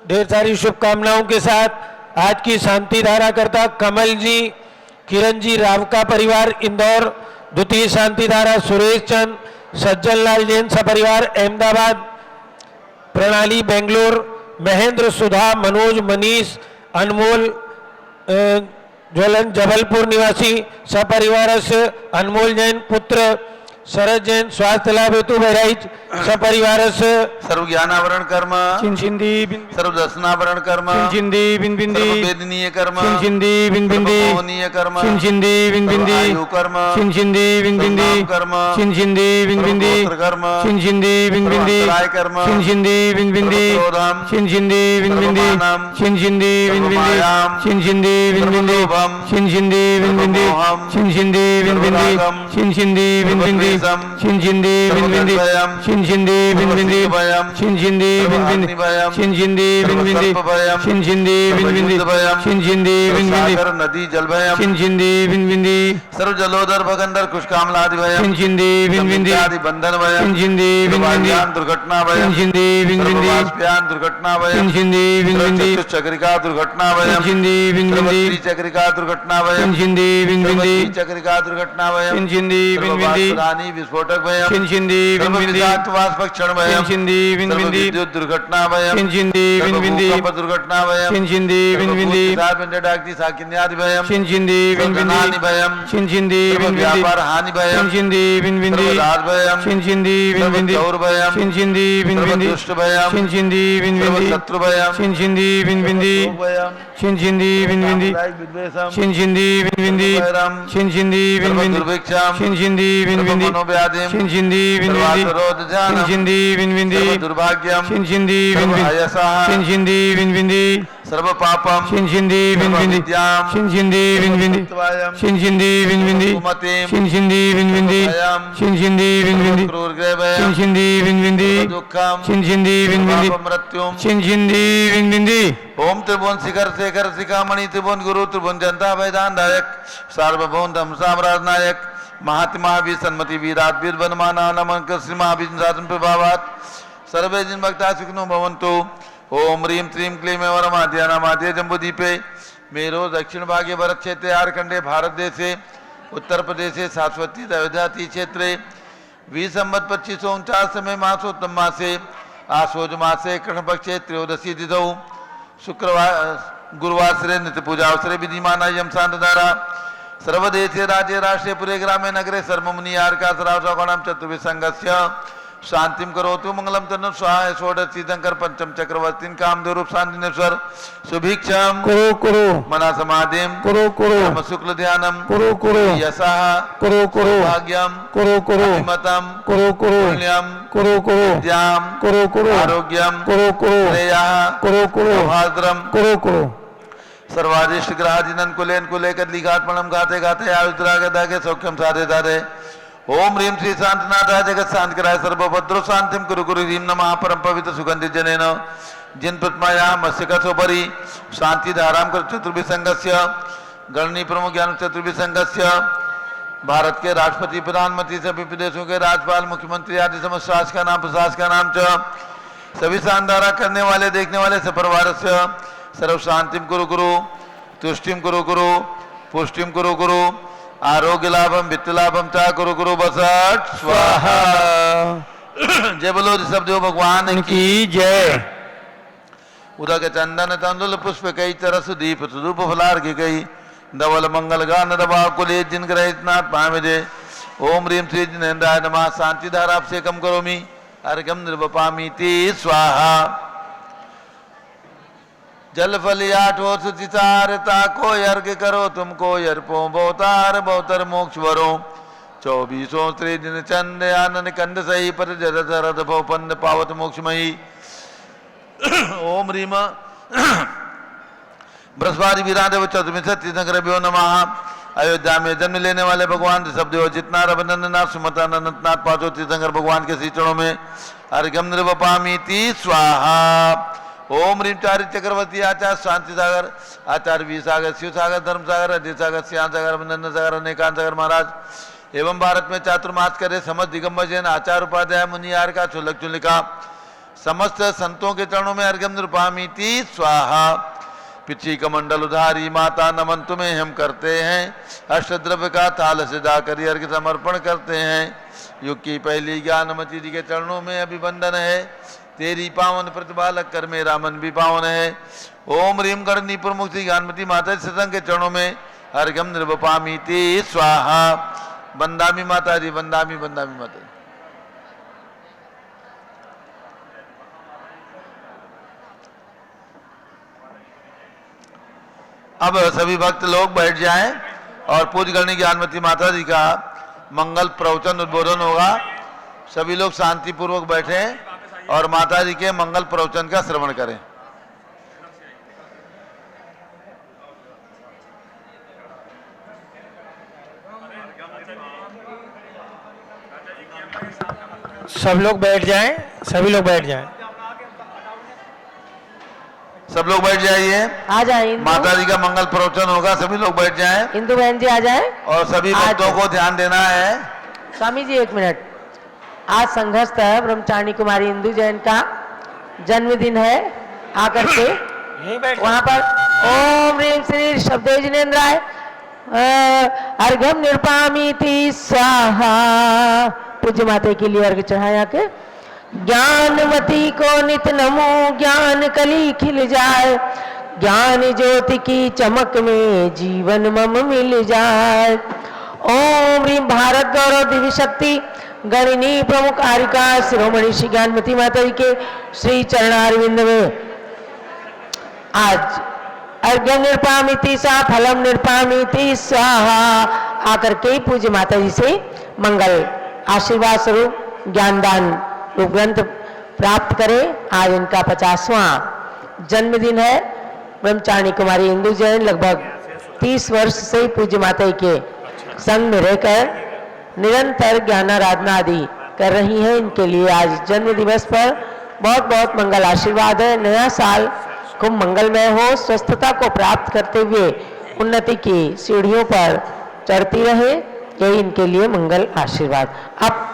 ढेर सारी शुभकामनाओं के साथ आज की शांति धारा करता कमल जी किरण जी राव का परिवार इंदौर, द्वितीय शांति धारा सुरेश चंद सज्जन लाल जैन सपरिवार अहमदाबाद, प्रणाली बेंगलोर, महेंद्र सुधा मनोज मनीष अनमोल ज्वलन जबलपुर निवासी सपरिवार से अनमोल जैन पुत्र शरद जैन स्वास्थ्य लाभ हेतु बहराइच सपरिवार सर्व ज्ञानावरण कर्म चिंचिंदी सर्व दर्शनावरण कर्म चिंचिंदी बिंबिंदी सर्व वेदनीय कर्म चिंचिंदी बिंबिंदी सर्व मोहनीय कर्म चिंचिंदी बिंबिंदी सर्व आयु कर्म चिंचिंदी बिंबिंदी सर्व नाम कर्म चिंचिंदी बिंबिंदी सर्व गोत्र कर्म चिंचिंदी बिंबिंदी सर्व कर्म चिंचिंदी बिंबिंदी सर्व क्रोधम चिंचिंदी बिंबिंदी सर्वमानम चिंचिंदी बिंबिंदी सर्वमायाम चिंचिंदी बिंबिंदी सर्वलोभम चिंचिंदी बिंबिंदी सर्वमोहम चिंचिंदी बिंबिंदी सर्वरागम चिंचिंदी बिंबिंदी सर्वद्वेषम चिंचिंदी बिंबिंदी सर्वगर्भयम चिंचिंदी बिंबिंदी सर्वसिद्धभयम चिंचिंदी बिंबिंदी सर्वाग्निभयम चिंचिंदी बिंबिंदी सर्वसर्पभयम चिंचिंदी बिंबिंदी सर्वयुद्धभयम चिंचिंदी बिंबिंदी सागर नदी जलभयम चिंचिंदी बिंबिंदी सर्व जलोदर भगंदर कुशकामलादि भयम चिंचिंदी बिंबिंदी आदि बंधन भयम चिंचिंदी बिंबिंदी दुर्घटना भयम चिंचिंदी बिंबिंदी सर्ववाष्प्यान दुर्घटना भयम चिंचिंदी बिंबिंदी चक्रिका दुर्घटना भयम चिंचिंदी बिंबिंदी चक्रिका दुर्घटना भयम चिंचिंदी बिंबिंदी चक्रिका दुर्घटना भयम चिंचिंदी बिंबिंदी रानी विस्फोटक भयम चिंचिंदी बिंबिंदी क्षण भयम चिंचिंदी बिंबिंदी विद्युत दुर्घटना भयम चिंचिंदी बिंबिंदी दुर्घटना भयम चिंचिंदी बिंबिंदी डाक्टी साकिन्यादि भयम चिंचिंदी बिंबिंदी हानि भयम चिंचिंदी बिंबिंदी व्यापार हानि भयम चिंचिंदी बिंबिंदी राज भयम चिंचिंदी बिंबिंदी चौर भयम चिंचिंदी बिंबिंदी दुष्ट भयम चिंचिंदी बिंबिंदी शत्रु भयम चिंचिंदी बिंबिंदी भयम चिंचिंदी बिंबिंदी विद्वेषम चिंचिंदी बिंबिंदी चिंचिंदी बिंबिंदी दुर्भिक्षम चिंचिंदी बिंबिंदी मनोव्याधिम चिंचिंदी बिंबिंदी चिंचिंदी बिंबिंदी दुर्भाग्यम चिंचिंदी बिंबिंदी चिंचिंदी बिंबिंदी सर्व पापम चिंचिंदी बिंबिंदी चिंचिंदी बिंबिंदी चिंचिंदी बिंबिंदी चिंचिंदी बिंबिंदी चिंचिंदी बिंबिंदी चिंचिंदी बिंबिंदी दुखम चिंचिंदी बिंबिंदी मृत्युम चिंचिंदी बिंबिंदी ओम त्रिभुवन शिखर शेखर शिखामणि त्रिभुवन गुरु त्रिभुवन जनता वैदान दायक सार्वभौम धर्म साम्राज्य नायक महात्मा वीर सन्मति वीरात वीर वनमाना नमन श्री महावीर शासन प्रभावात सर्वे जिन भक्ता सुखिनो भवन्तु ओम ह्रीं त्रीं क्लीं वरमाध्यानामाध्य जम्बूदीपे मेरो दक्षिण भागे भरत क्षेत्रे आर्कंडे भारत देशे उत्तर प्रदेशे शाश्वती अयोध्याति क्षेत्रे विसंवत् 2549 में मासोत्तम मासे आश्वज मासे कृष्ण पक्षे त्रयोदशी तिथौ शुक्रवार गुरुवासरे नित्य पूजावसरे विधिमान यम शांतधारा सर्वदेशे राज्ये राष्ट्रे पुरे ग्रामे नगरे सर्वमुनि आर्का सरावसाकोणाम चतुर्भि संघस्य शांतिम करोतु मंगलम तनु स्वाहा षोडश तीर्थंकर पंचम चक्रवर्तीन कामदेव रूप शांतिनेश्वर सुभिक्षम करो करो मना समाधिम करो करो धर्म शुक्ल ध्यानम करो करो यशः करो करो भाग्यम करो करो अभिमतम करो करो पुण्यम करो करो विद्याम करो करो आरोग्यम करो करो श्रेयः करो करो भाद्रम करो करो सर्वादिष्ट ग्रहाजिनन कुलेन कुले कदली घाटमणम गाते गाते आयुद्रागे दागे सौख्यम साधे साधे ओम ह्रीं श्री शांतनाथाय जगत शांतिकराय सर्वभद्रो शांतिम कुरु कुरु ह्रीं नमः परम पवित्र सुगंधित जनेन जिन प्रतिमाया मस्तिकासोपरि शांति धाराम कर चतुर्भि संघस्य गणनी प्रमुख ज्ञान चतुर्भि संघस्य भारत के राष्ट्रपति प्रधानमंत्री सभी प्रदेशों के राज्यपाल मुख्यमंत्री आदि समस्त शासक का नाम प्रशासक का नाम च सभी शानदारा करने वाले देखने वाले सपरिवार से सर्व शांतिम कुरु कुरु तुष्टिम कुरु कुरु पुष्टिम कुरु कुरु आरोग्य लाभम वित्त लाभम चा कुरु कुरु बसठ स्वाहा जय बोलो ऋषभ देव भगवान की जय उदक चंदन तंदुल पुष्प कई तरस दीप सुधूप फलार की गई धवल मंगल गान दबा कुले जिन ग्रहितनाथ पामिदे ओम ह्रीं श्री जिनेन्द्राय नमः शांति धारा से कम करोमि अर्घ्यम निर्वपामीति स्वाहा जल फलियाठो सुचितारता को अर्घ करो तुमको यर्पो बहुतार बहुतर मोक्ष वरो 24 श्री दिन चंद आनंद कंद सही पर जर रथ भवपंद पावत मोक्षमयी ओम ह्रीम बृहस्पति विरादेव चतुर्विंशति तीर्थंकरेभ्यो नमः अयोध्या में जन्म लेने वाले भगवान ऋषभदेव जितना रघुनंदनाथ सुमता नंदनाथ पांचों तीर्थंकर भगवान के श्री चरणों में अर्घ्यम निर्वपामीति स्वाहा ओम ह्रीं चारि चक्रवर्ती आचार्य शांति सागर आचार्य वीर सागर शिव सागर धर्म सागर अजय सागर श्याम सागर अभिनंदन सागर अनेकांत सागर महाराज एवं भारत में चातुर्मास करे समस्त दिगंबर जैन आचार्य उपाध्याय मुनियार का चुलक चुलिका समस्त संतों के चरणों में अर्घ्यम निर्वपामीति स्वाहा पिछी कमंडल उधारी माता नमन तुम्हें हम करते हैं अष्टद्रव्य का थाल से जाकर अर्घ्य समर्पण करते हैं युग की पहली ज्ञानमती जी के चरणों में अभिवंदन है तेरी पावन प्रतिभा लग कर मेरा मन भी पावन है ओम ह्रीं गणनी प्रमुख श्री ज्ञानमती माता सत्संग के चरणों में अर्घ्यम निर्वपामीति स्वाहा बंदामी माता जी, बंदामी बंदामी माता जी। अब सभी भक्त लोग बैठ जाएं और पूज्य गणनी ज्ञानमती माता जी का मंगल प्रवचन उद्बोधन होगा। सभी लोग शांति पूर्वक बैठें और माता जी के मंगल प्रवचन का श्रवण करें। सब लोग बैठ जाएं, सभी लोग बैठ जाएं। सब लोग बैठ जाइए, आ जाए इंदु। माता जी का मंगल प्रवचन होगा, सभी लोग बैठ जाएं इंदु बहन जी आ जाए। और सभी भक्तों को ध्यान देना है। स्वामी जी 1 मिनट। आज संघस्थ ब्रह्मचारिणी कुमारी इंदु जैन का जन्मदिन है। आकर के यहीं बैठ वहाँ पर ओम ह्रीं श्री शब्दे जिनेन्द्राय अर्घ्यम निरपामीति स्वाहा। पूज्य माता के लिए अर्घ्य चढ़ाया के ज्ञानवती को नित नमो, ज्ञान कली खिल जाए, ज्ञान ज्योति की चमक में जीवन मम मिल जाए। ओम ह्रीं भारत गौरव दिव्य शक्ति गणिनी प्रमुख आरिका शिरोमणि श्री ज्ञानमती माता जी के श्री चरणारविंद में आज अर्घ्य निर्पामिति सा फलम निर्पामिति स्वाहा आकर के पूज्य माता जी से मंगल आशीर्वाद स्वरूप ज्ञानदान रूप ग्रंथ प्राप्त करें। आज इनका 50वां जन्मदिन है। ब्रह्मचारिणी कुमारी इंदु जैन लगभग 30 वर्ष से पूज्य माता जी के संग में रहकर निरंतर ज्ञानाराधना आदि कर रही हैं। इनके लिए आज जन्म दिवस पर बहुत बहुत मंगल आशीर्वाद है। नया साल खूब मंगलमय हो, स्वस्थता को प्राप्त करते हुए उन्नति की सीढ़ियों पर चढ़ती रहे, यही इनके लिए मंगल आशीर्वाद। अब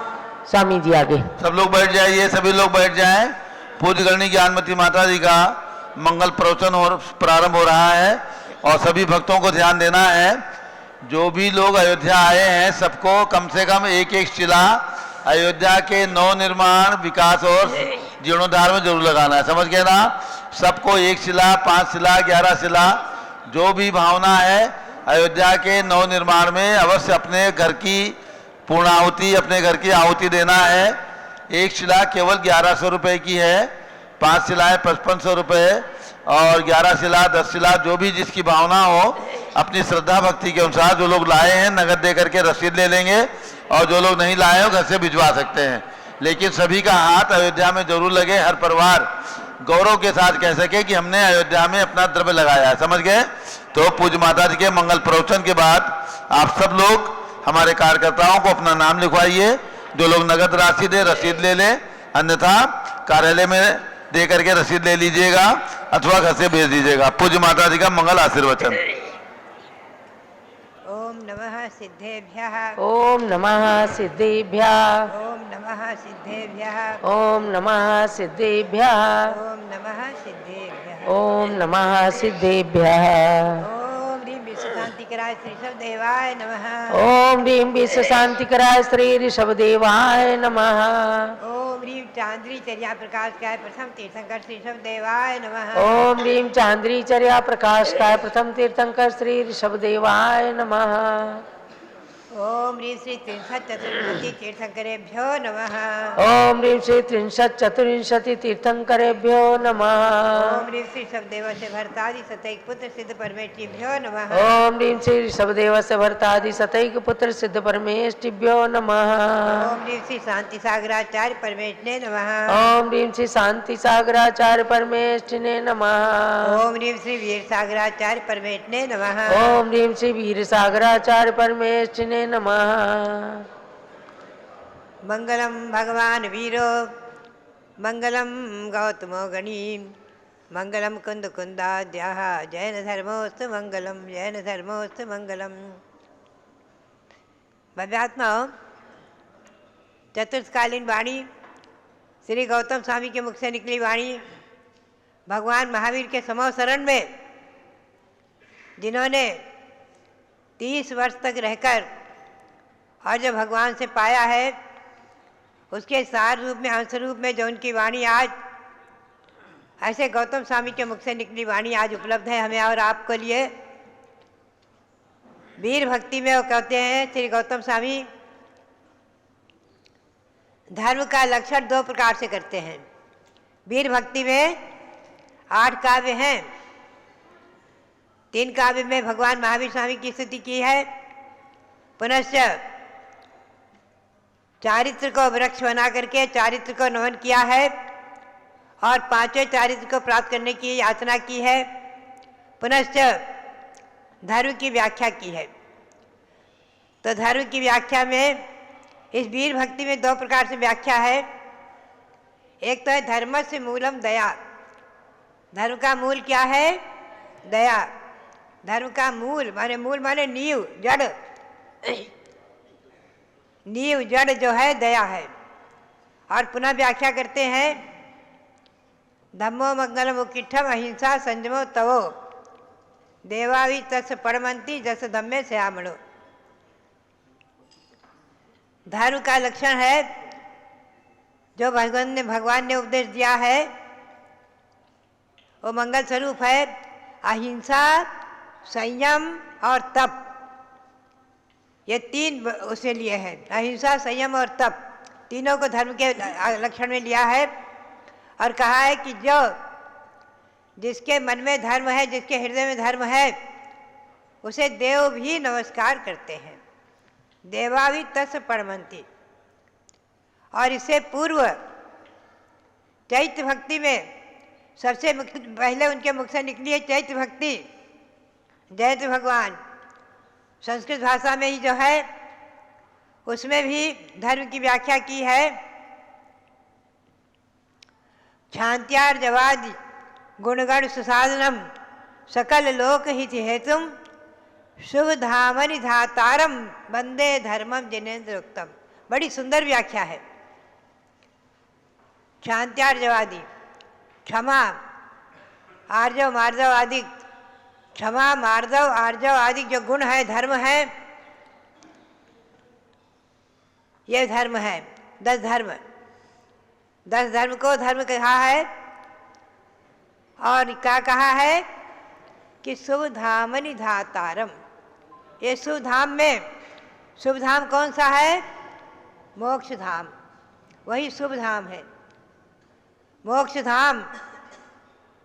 स्वामी जी आगे। सब लोग बैठ जाइए, सभी लोग बैठ जाएं। पूज्य गणनी ज्ञानमती माता जी का मंगल प्रवचन और प्रारंभ हो रहा है और सभी भक्तों को ध्यान देना है। जो भी लोग अयोध्या आए हैं सबको कम से कम एक एक शिला अयोध्या के नव निर्माण, विकास और जीर्णोद्धार में जरूर लगाना है। समझ गए ना? सबको 1 शिला, 5 शिला, 11 शिला, जो भी भावना है अयोध्या के नव निर्माण में अवश्य अपने घर की पूर्णाहुति, अपने घर की आहुति देना है। 1 शिला केवल 1100 रुपये की है, 5 शिलाएँ 5500 रुपये और 11 शिला, 10 शिला, जो भी जिसकी भावना हो अपनी श्रद्धा भक्ति के अनुसार। जो लोग लाए हैं नगद दे करके रसीद ले लेंगे और जो लोग नहीं लाए हो घर से भिजवा सकते हैं। लेकिन सभी का हाथ अयोध्या में जरूर लगे, हर परिवार गौरव के साथ कह सके कि हमने अयोध्या में अपना द्रव्य लगाया है। समझ गए? तो पूज्य माता जी के मंगल प्रवचन के बाद आप सब लोग हमारे कार्यकर्ताओं को अपना नाम लिखवाइए। जो लोग नगद राशि दे रसीद ले लें, अन्यथा कार्यालय में दे करके रसीद ले लीजिएगा अथवा घर से भेज दीजिएगा। पूज्य माता जी का मंगल आशीर्वचन। ओम नमः सिद्धेभ्यः। ओम नमः सिद्धेभ्यः। ओम नमः सिद्धेभ्यः। ओम नमः सिद्धेभ्यः। ओम नमः सिद्धेभ्यः। ओम नमः सिद्धेभ्यः। ओम ह्रीं विश्वशांतिकराय श्री शब्देवाय नमः। ओम ह्रीं विश्व शांतिकराय श्री ऋषभदेवाय नमः। ओम ह्रीं चांद्री चर्या प्रकाशकाय प्रथम तीर्थंकर श्री शब्देवाय नमः। ओम ह्रीं चांद्री चर्या प्रकाशकाय प्रथम तीर्थंकर श्री ऋषभदेवाय नमः। ओम ह्रीं श्री 63 तीर्थंकरेभ्यो नमः। ओम ह्रीं श्री 63 तीर्थंकरेभ्यो नमः। ओम ह्रीं श्री शब्देव से भरतादि सतैक पुत्र सिद्ध परमेष्टिभ्यो नमः। ओम ह्रीं श्री ऋषभदेव से भरतादि सतैक पुत्र सिद्ध परमेष्टिभ्यो नमः। ओम ह्रीं श्री शांति सागराचार्य परमेष्टिने नमः। ओम ह्रीं श्री शांति सागराचार्य परमेष्टिने नमः। ओम ह्रीं श्री वीर सागराचार्य परमेष्टिने नमः। ओम ह्रीं श्री वीर सागराचार्य परमेष्टिने नमः। मंगलम भगवान वीरो, मंगलम गौतमो गणी, मंगलम कुंद कुंदाद्याः, जैन धर्मोस्तु मंगलम, जैन धर्मोस्तु मंगलम। भव्यात्माओं, चतुर्थकालीन वाणी श्री गौतम स्वामी के मुख से निकली वाणी भगवान महावीर के समो शरण में जिन्होंने 30 वर्ष तक रहकर और जो भगवान से पाया है उसके सार रूप में, अंश रूप में जो उनकी वाणी आज ऐसे गौतम स्वामी के मुख से निकली वाणी आज उपलब्ध है हमें और आपके लिए। वीर भक्ति में वो कहते हैं श्री गौतम स्वामी, धर्म का लक्षण 2 प्रकार से करते हैं। वीर भक्ति में 8 काव्य हैं। 3 काव्य में भगवान महावीर स्वामी की स्तुति की है, पुनश्च चारित्र को वृक्ष बना करके चारित्र को नमन किया है और 5वें चारित्र को प्राप्त करने की याचना की है, पुनश्च धर्म की व्याख्या की है। तो धर्म की व्याख्या में इस वीर भक्ति में 2 प्रकार से व्याख्या है। एक तो है धर्म से मूलम दया। धर्म का मूल क्या है? दया। धर्म का मूल माने नींव, जड़। नींव जड़ जो है दया है। और पुनः व्याख्या करते हैं धम्मो मंगलम उकिठम अहिंसा संयमो तवो देवावि तस् परमंती जस धम्मे श्यामणो। धर्म का लक्षण है जो भगवान ने उपदेश दिया है वो मंगल स्वरूप है। अहिंसा, संयम और तप, ये 3 उसे लिए हैं। अहिंसा, संयम और तप तीनों को धर्म के लक्षण में लिया है और कहा है कि जिसके मन में धर्म है, जिसके हृदय में धर्म है, उसे देव भी नमस्कार करते हैं। देवावि तस् परमंती। और इससे पूर्व चैत्य भक्ति में सबसे पहले उनके मुख से निकली है चैत्य भक्ति। जयंत भगवान संस्कृत भाषा में ही जो है उसमें भी धर्म की व्याख्या की है। क्षांत्यार्जवादि गुणगण सुसाधनम सकल लोक हित हेतुम शुभ धामनि धातारम वंदे धर्मम जिनेन्द्र उत्तम। बड़ी सुंदर व्याख्या है। क्षांत्यार्जवादि, क्षमा, आर्जव मार्जव आदि, क्षमा, मार्जव, आर्जव आदि जो गुण है, धर्म है, ये धर्म है। 10 धर्म, 10 धर्म को धर्म कहा है। और क्या कहा है कि शुभ धामनि धातारम। ये शुभ धाम में, शुभ धाम कौन सा है? मोक्ष धाम, वही शुभ धाम है। मोक्ष धाम,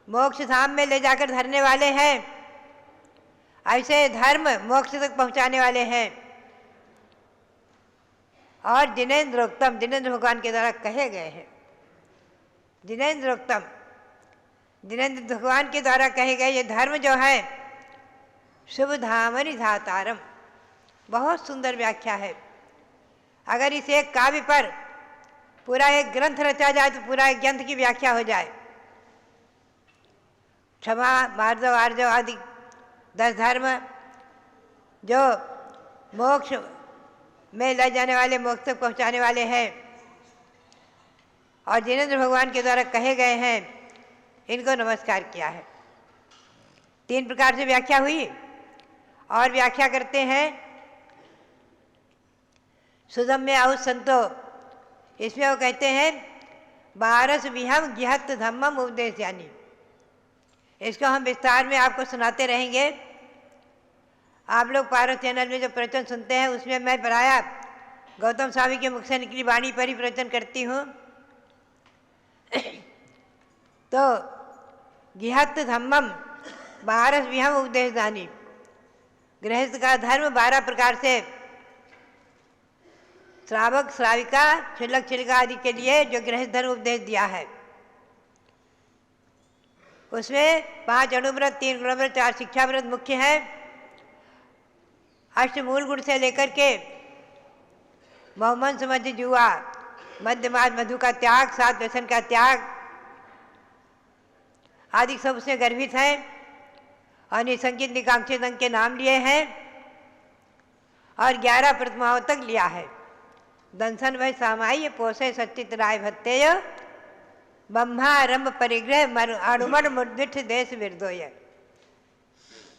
मोक्ष धाम में ले जाकर धरने वाले हैं। ऐसे धर्म मोक्ष तक पहुंचाने वाले हैं। और जिनेन्द्रोक्तम, जिनेन्द्र भगवान के द्वारा कहे गए हैं। जिनेन्द्रोक्तम, जिनेन्द्र भगवान के द्वारा कहे गए ये धर्म जो है शुभ धामनि धातारम। बहुत सुंदर व्याख्या है। अगर इस एक काव्य पर पूरा एक ग्रंथ रचा जाए तो पूरा एक ग्रंथ की व्याख्या हो जाए। क्षमा, मार्जव, आर्जव आदि 10 धर्म जो मोक्ष में ले जाने वाले, मोक्ष तक पहुँचाने वाले हैं और जिनेन्द्र भगवान के द्वारा कहे गए हैं, इनको नमस्कार किया है। 3 प्रकार से व्याख्या हुई। और व्याख्या करते हैं सुदम्य आउत संतो। इसमें वो कहते हैं 12 विहम गिहत धम्मम उपदेश यानी। इसको हम विस्तार में आपको सुनाते रहेंगे। आप लोग पारस चैनल में जो प्रवचन सुनते हैं उसमें मैं प्रायः गौतम स्वामी के मुख से निकली वाणी पर ही प्रवचन करती हूँ। तो गिहत धम्मम 12 विहम उपदेश दानी। गृहस्थ का धर्म 12 प्रकार से, श्रावक श्राविका छिलक छिलका आदि के लिए जो गृहस्थ धर्म उपदेश दिया है उसमें 5 अणुव्रत, 3 गुणव्रत, 4 शिक्षाव्रत मुख्य है। 8 मूल गुण से लेकर के मोहम्मद समझ जुआ, मध्यमाज मधु का त्याग, 7 व्यसन का त्याग आदि सब उसमें गर्भित है। और निसंकित निकांक्षित अंग के नाम लिए हैं और 11 प्रतिमाओं तक लिया है। दंसन वह सामाई पोषे सच्चित राय भत्तेय ब्रह्मारंभ परिग्रह अणुमण मुद्रिठ देश विरदोय।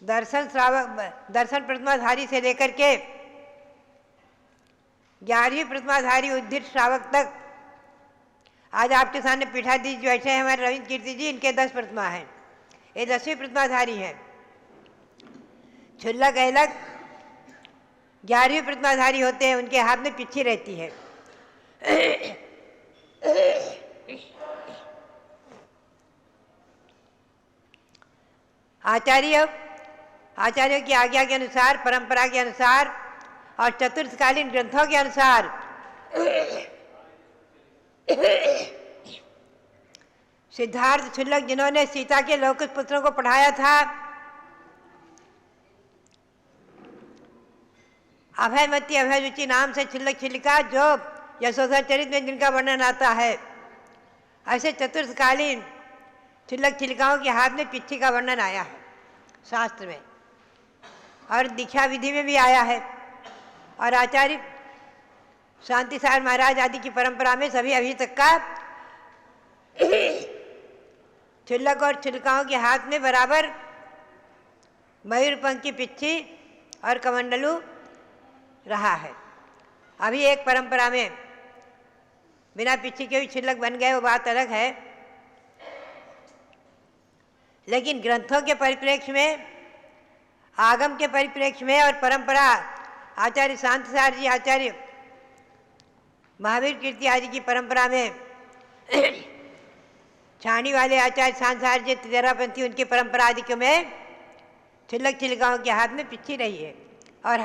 दर्शन श्रावक, दर्शन प्रतिमाधारी से लेकर के 11वीं प्रतिमाधारी उद्धित श्रावक तक। आज आपके सामने पीठाधीश जो बैठे हैं हमारे रविंद्र कीर्ति जी, इनके 10 प्रतिमा हैं। ये 10वीं प्रतिमाधारी हैं। छुल्लक ऐलक 11वीं प्रतिमाधारी होते हैं, उनके हाथ में पिच्छी रहती है। आचार्यों की आज्ञा के अनुसार, परंपरा के अनुसार और चतुर्थकालीन ग्रंथों के अनुसार सिद्धार्थ क्षुल्लक, जिन्होंने सीता के लौकिक पुत्रों को पढ़ाया था, अभयमती अभयरुचि नाम से क्षुल्लक छिल्लिका, जो यशोधर चरित में जिनका वर्णन आता है, ऐसे चतुर्थकालीन क्षुल्लक छिल्लिकाओं के हाथ में पिच्छी का वर्णन आया है शास्त्र में, और दीक्षा विधि में भी आया है। और आचार्य शांतिसार महाराज आदि की परंपरा में सभी अभी तक का क्षुल्लक और छिल्लिकाओं के हाथ में बराबर मयूरपंख की पिच्छी और कमंडलू रहा है। अभी एक परंपरा में बिना पिच्छी के भी छिल्लक बन गए, वो बात अलग है, लेकिन ग्रंथों के परिप्रेक्ष्य में, आगम के परिप्रेक्ष्य में और परंपरा आचार्य शांतिसार जी, आचार्य महावीर कीर्ति आदि की परंपरा में छाणी वाले आचार्य शांतिसार जी तेरापंथी, उनकी परंपरा आदि में छिल्लक छिल्लिकाओं के हाथ में पिच्छी रही है, और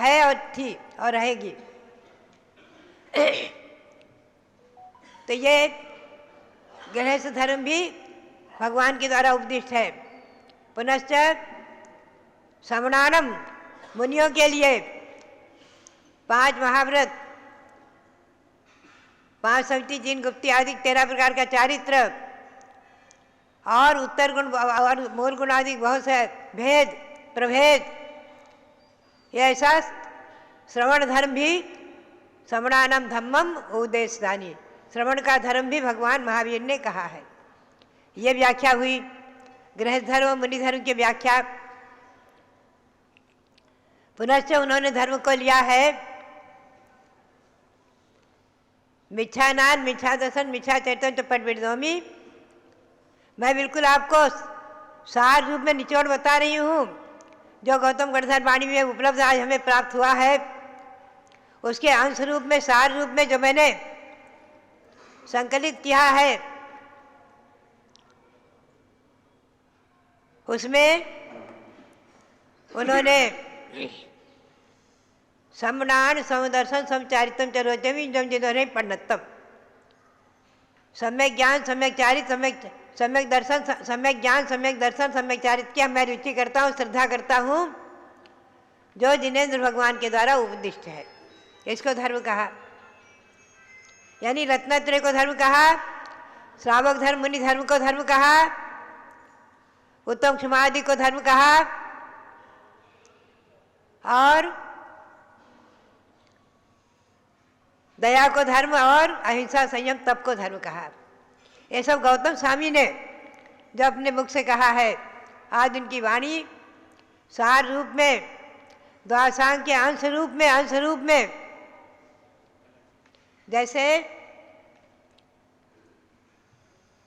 थी और रहेगी। तो ये गृहस्थ धर्म भी भगवान के द्वारा उपदिष्ट है। पुनश्च श्रवणानम, मुनियों के लिए 5 महाव्रत, 5 सवती, 3 गुप्ती आदि 13 प्रकार का चारित्र, और उत्तर गुण और मूल गुण आदि बहुत से भेद प्रभेद, ये ऐसा श्रवण धर्म भी, श्रवणानम धम्मम उपदेशदानी, श्रवण का धर्म भी भगवान महावीर ने कहा है। ये व्याख्या हुई गृहस्थ धर्म और मुनि धर्म की व्याख्या। पुनश्च उन्होंने धर्म को लिया है मिच्छानान, मिच्छा दर्शन, मिच्छा चैतन्य चपट विदोमी। मैं बिल्कुल आपको सार रूप में निचोड़ बता रही हूँ, जो गौतम गणधर वाणी में उपलब्ध आज हमें प्राप्त हुआ है, उसके अंश रूप में, सार रूप में जो मैंने संकलित किया है, उसमें उन्होंने सम्मान, समदर्शन, समचारितम चरोचमी जम जिन्होंने पंडितम, सम्यक ज्ञान, सम्यक चारित, सम्यक दर्शन, सम्यक ज्ञान, सम्यक दर्शन, सम्यक चारित की मैं रुचि करता हूँ, श्रद्धा करता हूँ, जो जिनेन्द्र भगवान के द्वारा उपदिष्ट है। इसको धर्म कहा, यानी रत्नत्रय को धर्म कहा, श्रावक धर्म, मुनि धर्म को धर्म कहा, उत्तम क्षमादि को धर्म कहा, और दया को धर्म, और अहिंसा, संयम, तप को धर्म कहा। ये सब गौतम स्वामी ने जो अपने मुख से कहा है, आज उनकी वाणी सार रूप में, द्वादशांग के अंश रूप में, जैसे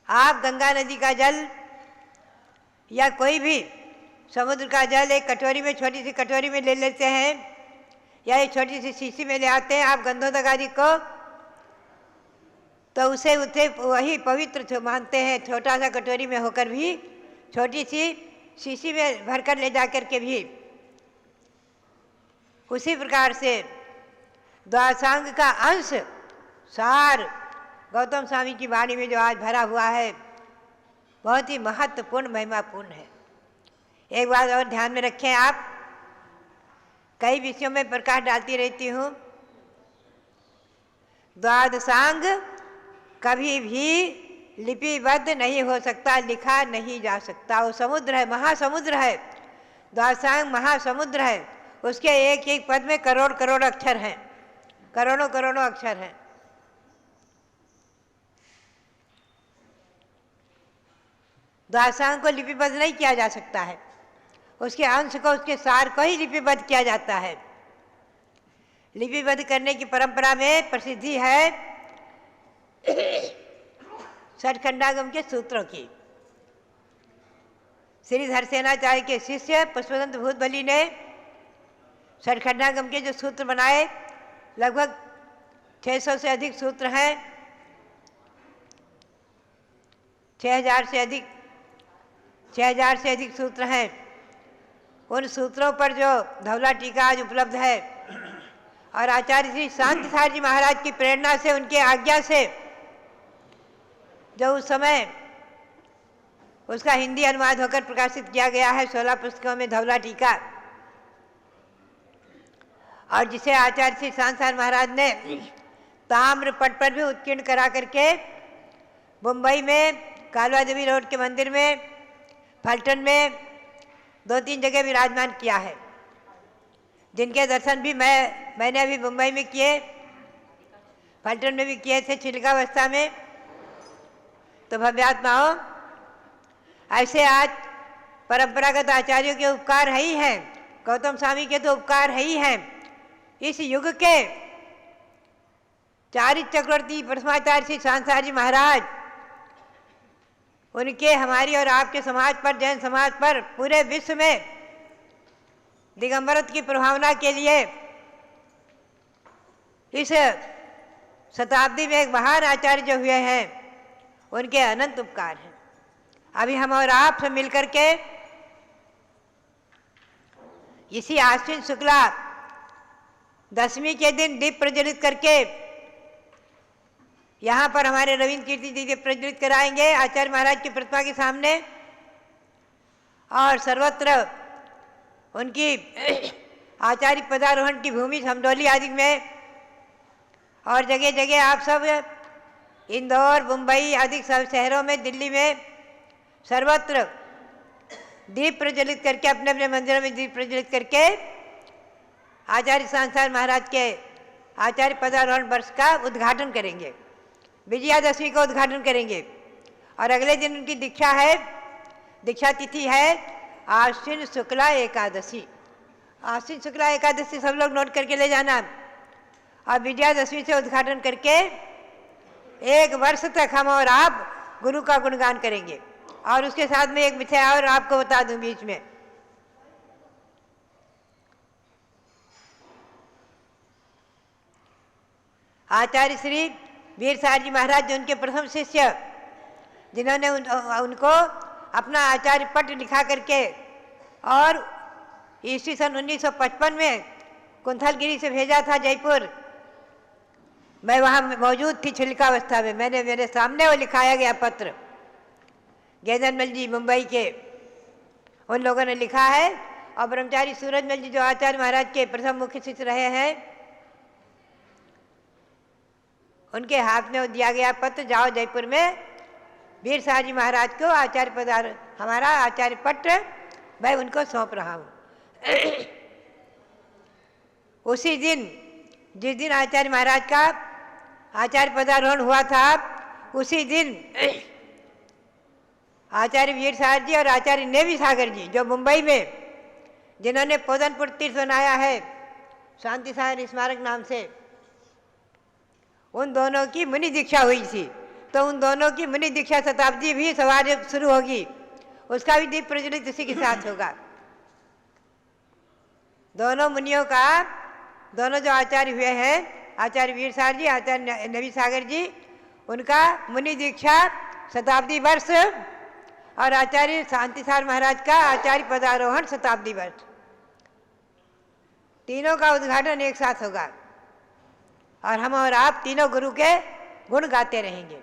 आप गंगा नदी का जल या कोई भी समुद्र का जल एक कटोरी में, छोटी सी कटोरी में ले लेते हैं, या एक छोटी सी शीशी में ले आते हैं आप गंधोदक आदि को, तो उसे वही पवित्र मानते हैं, छोटा सा कटोरी में होकर भी, छोटी सी शीशी में भरकर ले जा कर के भी। उसी प्रकार से द्वादशांग का अंश सार गौतम स्वामी की वाणी में जो आज भरा हुआ है, बहुत ही महत्वपूर्ण, महिमापूर्ण है। एक बात और ध्यान में रखें आप, कई विषयों में प्रकाश डालती रहती हूँ, द्वादशांग कभी भी लिपिबद्ध नहीं हो सकता, लिखा नहीं जा सकता। वो समुद्र है, महासमुद्र है, द्वादशांग महासमुद्र है, उसके एक एक पद में करोड़ करोड़ अक्षर हैं, करोड़ों करोड़ों अक्षर हैं। द्वादशांग को लिपिबद्ध नहीं किया जा सकता है, उसके अंश को, उसके सार को ही लिपिबद्ध किया जाता है। लिपिबद्ध करने की परंपरा में प्रसिद्धि है षटखंडागम के सूत्रों की। श्री धरसेनाचार्य के शिष्य पुष्पदंत भूतबली ने षटखंडागम के जो सूत्र बनाए, लगभग 600 से अधिक सूत्र हैं, 6000 से अधिक सूत्र हैं। उन सूत्रों पर जो धवला टीका आज उपलब्ध है और आचार्य श्री शांतिसार जी महाराज की प्रेरणा से, उनके आज्ञा से जो उस समय उसका हिंदी अनुवाद होकर प्रकाशित किया गया है 16 पुस्तकों में धवला टीका, और जिसे आचार्य श्री शांतिसार महाराज ने ताम्र पट पर भी उत्कीर्ण करा करके मुंबई में कालवा देवी रोड के मंदिर में, फलटन में 2-3 जगह विराजमान किया है, जिनके दर्शन भी मैंने अभी मुंबई में किए, फलटन में भी किए थे छिलकावस्था में। तो भव्यात्माओं, ऐसे आज परंपरागत आचार्यों के उपकार है ही हैं, गौतम स्वामी के तो उपकार है ही हैं। इस युग के चारित्र चक्रवर्ती परमाचार्य श्री शांतिसार जी महाराज, उनके हमारी और आपके समाज पर, जैन समाज पर, पूरे विश्व में दिगंबरत्व की प्रभावना के लिए इस शताब्दी में एक महान आचार्य जो हुए हैं, उनके अनंत उपकार हैं। अभी हम और आप सब मिलकर के इसी आश्विन शुक्ला दशमी के दिन दीप प्रज्वलित करके यहाँ पर हमारे रविंद्र कीर्ति जी दीप प्रज्वलित कराएंगे आचार्य महाराज की प्रतिमा के सामने, और सर्वत्र उनकी आचार्य पदारोहण की भूमि समडोली आदि में और जगह जगह आप सब इंदौर, मुंबई आदि सब शहरों में, दिल्ली में सर्वत्र दीप प्रज्वलित करके, अपने अपने मंदिरों में दीप प्रज्वलित करके आचार्य शांतिसार महाराज के आचार्य पदारोहण वर्ष का उद्घाटन करेंगे, विजयादशमी का उद्घाटन करेंगे। और अगले दिन उनकी दीक्षा है, दीक्षा तिथि है आश्विन शुक्ला एकादशी। आश्विन शुक्ला एकादशी सब लोग नोट करके ले जाना। और विजयादशमी से उद्घाटन करके 1 वर्ष तक हम और आप गुरु का गुणगान करेंगे। और उसके साथ में एक विषय और आपको बता दूं बीच में, आचार्य श्री वीरसार जी महाराज जो उनके प्रथम शिष्य, जिन्होंने उनको अपना आचार्य पट लिखा करके और ईस्वी सन 1955 में कुंथलगिरी से भेजा था जयपुर। मैं वहाँ मौजूद थी छिलकावस्था में, मैंने मेरे सामने वो लिखाया गया पत्र, गेंदरमल जी मुंबई के उन लोगों ने लिखा है। और ब्रह्मचारी सूरजमल जी जो आचार्य महाराज के प्रथम मुख्य शिष्य रहे हैं, उनके हाथ में दिया गया पत्र, जाओ जयपुर में वीरसार जी महाराज को आचार्य पदार, हमारा आचार्य पट मैं उनको सौंप रहा हूँ। उसी दिन, जिस दिन आचार्य महाराज का आचार्य पदारोहण हुआ था, उसी दिन आचार्य वीरसार जी और आचार्य नेवी सागर जी जो मुंबई में, जिन्होंने पोदनपुर तीर्थ बनाया है शांतिसार स्मारक नाम से, उन दोनों की मुनि दीक्षा हुई थी। तो उन दोनों की मुनि दीक्षा शताब्दी भी सवार शुरू होगी, उसका भी दीप प्रज्वलित इसी के साथ होगा। दोनों मुनियों का, दोनों जो आचार्य हुए हैं, आचार्य वीरसार जी, आचार्य नवी सागर जी, उनका मुनि दीक्षा शताब्दी वर्ष और आचार्य शांतिसार महाराज का आचार्य पदारोहण शताब्दी वर्ष, तीनों का उद्घाटन एक साथ होगा। और हम और आप तीनों गुरु के गुण गाते रहेंगे।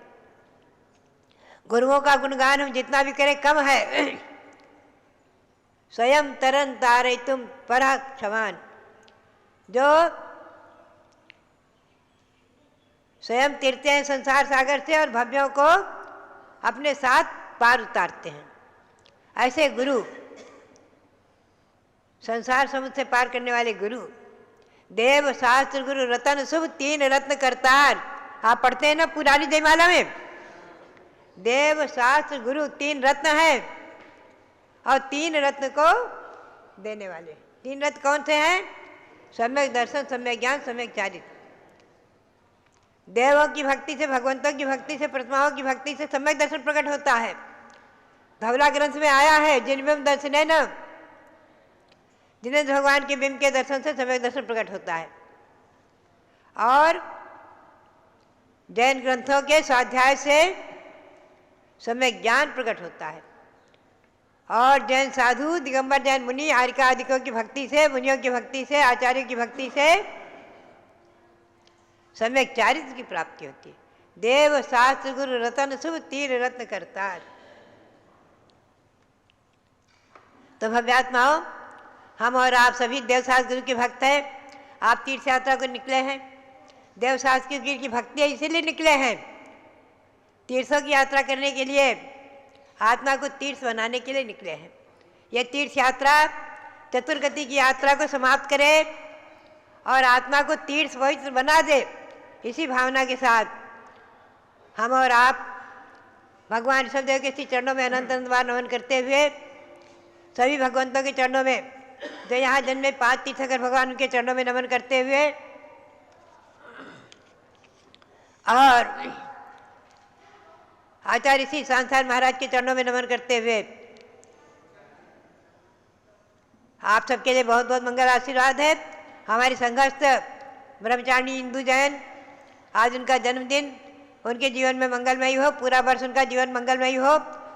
गुरुओं का गुणगान हम जितना भी करें कम है। स्वयं तरन तारे तुम पर क्षमान, जो स्वयं तैरते हैं संसार सागर से और भव्यों को अपने साथ पार उतारते हैं, ऐसे गुरु, संसार समुद्र से पार करने वाले गुरु, देव शास्त्र गुरु रतन शुभ 3 रत्न करतार। आप पढ़ते हैं ना पुरानी जयमाला में, देव शास्त्र गुरु 3 रत्न है और 3 रत्न को देने वाले। 3 रत्न कौन से हैं? सम्यक दर्शन, सम्यक ज्ञान, सम्यक चारित्र। देवों की भक्ति से, भगवंतों की भक्ति से, प्रतिमाओं की भक्ति से सम्यक दर्शन प्रकट होता है। धवला ग्रंथ में आया है, जिनमें दर्शन है न जिन्हें भगवान के बिंब के दर्शन से सम्यक दर्शन प्रकट होता है और जैन ग्रंथों के स्वाध्याय से सम्यक ज्ञान प्रकट होता है और जैन साधु दिगंबर जैन मुनि आर्यिका आदिकों की भक्ति से, मुनियों की भक्ति से, आचार्यों की भक्ति से सम्यक चारित्र की प्राप्ति होती है। देव शास्त्र गुरु रतन शुभ तीर रत्न करतार। तो भव्यात्माओं, हम और आप सभी देवशास्त्र गुरु के भक्त हैं। आप तीर्थ यात्रा को निकले हैं, देवशास्त्र गुरु की भक्ति है इसीलिए निकले हैं। तीर्थों की यात्रा करने के लिए, आत्मा को तीर्थ बनाने के लिए निकले हैं। यह तीर्थ यात्रा चतुर्गति की यात्रा को समाप्त करे और आत्मा को तीर्थ पवित्र बना दे। इसी भावना के साथ हम और आप भगवान ऋषभदेव के श्री चरणों में अनंत अनंत बार नमन करते हुए, सभी भगवंतों के चरणों में, जो यहाँ जन्मे 5 तीर्थंकर भगवान, उनके चरणों में नमन करते हुए और आचार्य श्री सांसार महाराज के चरणों में नमन करते हुए आप सबके लिए बहुत बहुत मंगल आशीर्वाद है। हमारी संघस्थ ब्रह्मचारिणी हिंदू जैन, आज उनका जन्मदिन, उनके जीवन में मंगलमयी हो, पूरा वर्ष उनका जीवन मंगलमयी हो।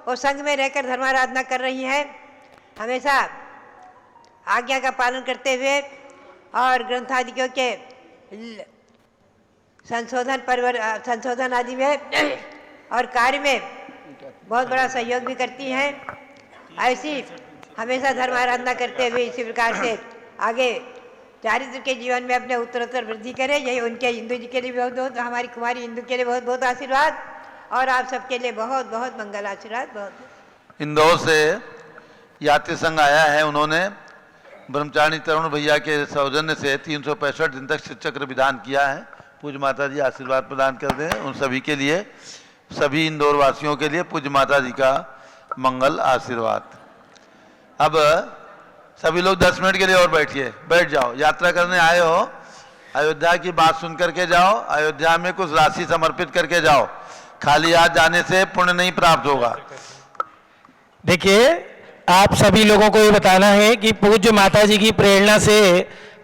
वो संघ में रहकर धर्माराधना कर रही हैं, हमेशा आज्ञा का पालन करते हुए और ग्रंथादियों के संशोधन आदि में और कार्य में बहुत बड़ा सहयोग भी करती हैं। ऐसी हमेशा धर्म आराधना करते हुए इसी प्रकार से आगे चारित्र के जीवन में अपने उत्तरोत्तर वृद्धि करें। यही उनके हिंदू जी के लिए बहुत बहुत, हमारी कुमारी हिंदू के लिए बहुत बहुत आशीर्वाद और आप सबके लिए बहुत बहुत मंगल आशीर्वाद। बहुत इंदौर से यात्री संघ आया है, उन्होंने ब्रह्मचारिणी तरुण भैया के सौजन्य से 365 दिन तक शिवचक्र विधान किया है। पूज्य माता जी आशीर्वाद प्रदान कर दें उन सभी के लिए, सभी इंदौर वासियों के लिए पूज्य माता जी का मंगल आशीर्वाद। अब सभी लोग 10 मिनट के लिए और बैठिए, बैठ जाओ। यात्रा करने आए हो, अयोध्या की बात सुन करके जाओ, अयोध्या में कुछ राशि समर्पित करके जाओ। खाली हाथ जाने से पुण्य नहीं प्राप्त होगा। देखिए, आप सभी लोगों को ये बताना है कि पूज्य माता जी की प्रेरणा से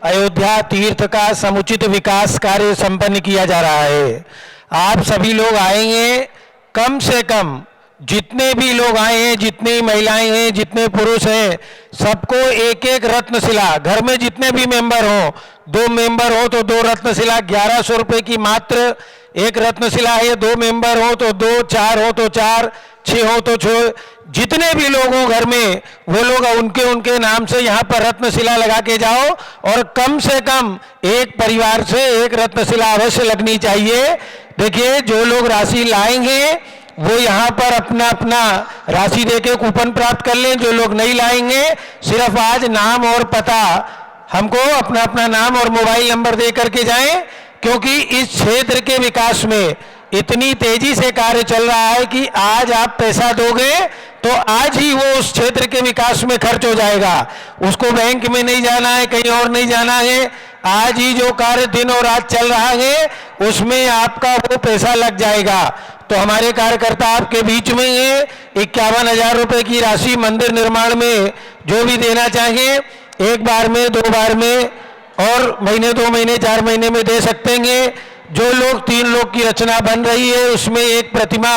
अयोध्या तीर्थ का समुचित विकास कार्य संपन्न किया जा रहा है। आप सभी लोग आएंगे, कम से कम जितने भी लोग आए हैं, जितनी महिलाएं हैं, जितने पुरुष हैं, सबको एक एक रत्नशिला, घर में जितने भी मेंबर हों, 2 मेंबर हो तो 2 रत्नशिला, 1100 रुपये की मात्र एक रत्नशिला है। 2 मेंबर हो तो 2, 4 हो तो 4, 6 हो तो 6, जितने भी लोग हों घर में, वो लोग उनके उनके नाम से यहाँ पर रत्नशिला लगा के जाओ और कम से कम एक परिवार से एक रत्नशिला अवश्य लगनी चाहिए। देखिए, जो लोग राशि लाएंगे वो यहाँ पर अपना अपना राशि देके कूपन प्राप्त कर लें। जो लोग नहीं लाएंगे, सिर्फ आज नाम और पता, हमको अपना अपना नाम और मोबाइल नंबर दे करके जाएं, क्योंकि इस क्षेत्र के विकास में इतनी तेजी से कार्य चल रहा है कि आज आप पैसा दोगे तो आज ही वो उस क्षेत्र के विकास में खर्च हो जाएगा। उसको बैंक में नहीं जाना है, कहीं और नहीं जाना है। आज ही जो कार्य दिन और रात चल रहा है उसमें आपका वो पैसा लग जाएगा। तो हमारे कार्यकर्ता आपके बीच में हैं, 51,000 रुपये की राशि मंदिर निर्माण में जो भी देना चाहें, 1 बार में, 2 बार में और महीने, 2 महीने, 4 महीने में दे सकते हैं। जो लोग 3 लोग की रचना बन रही है उसमें एक प्रतिमा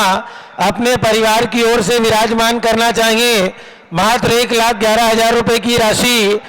अपने परिवार की ओर से विराजमान करना चाहिए, मात्र 1,11,000 रुपये की राशि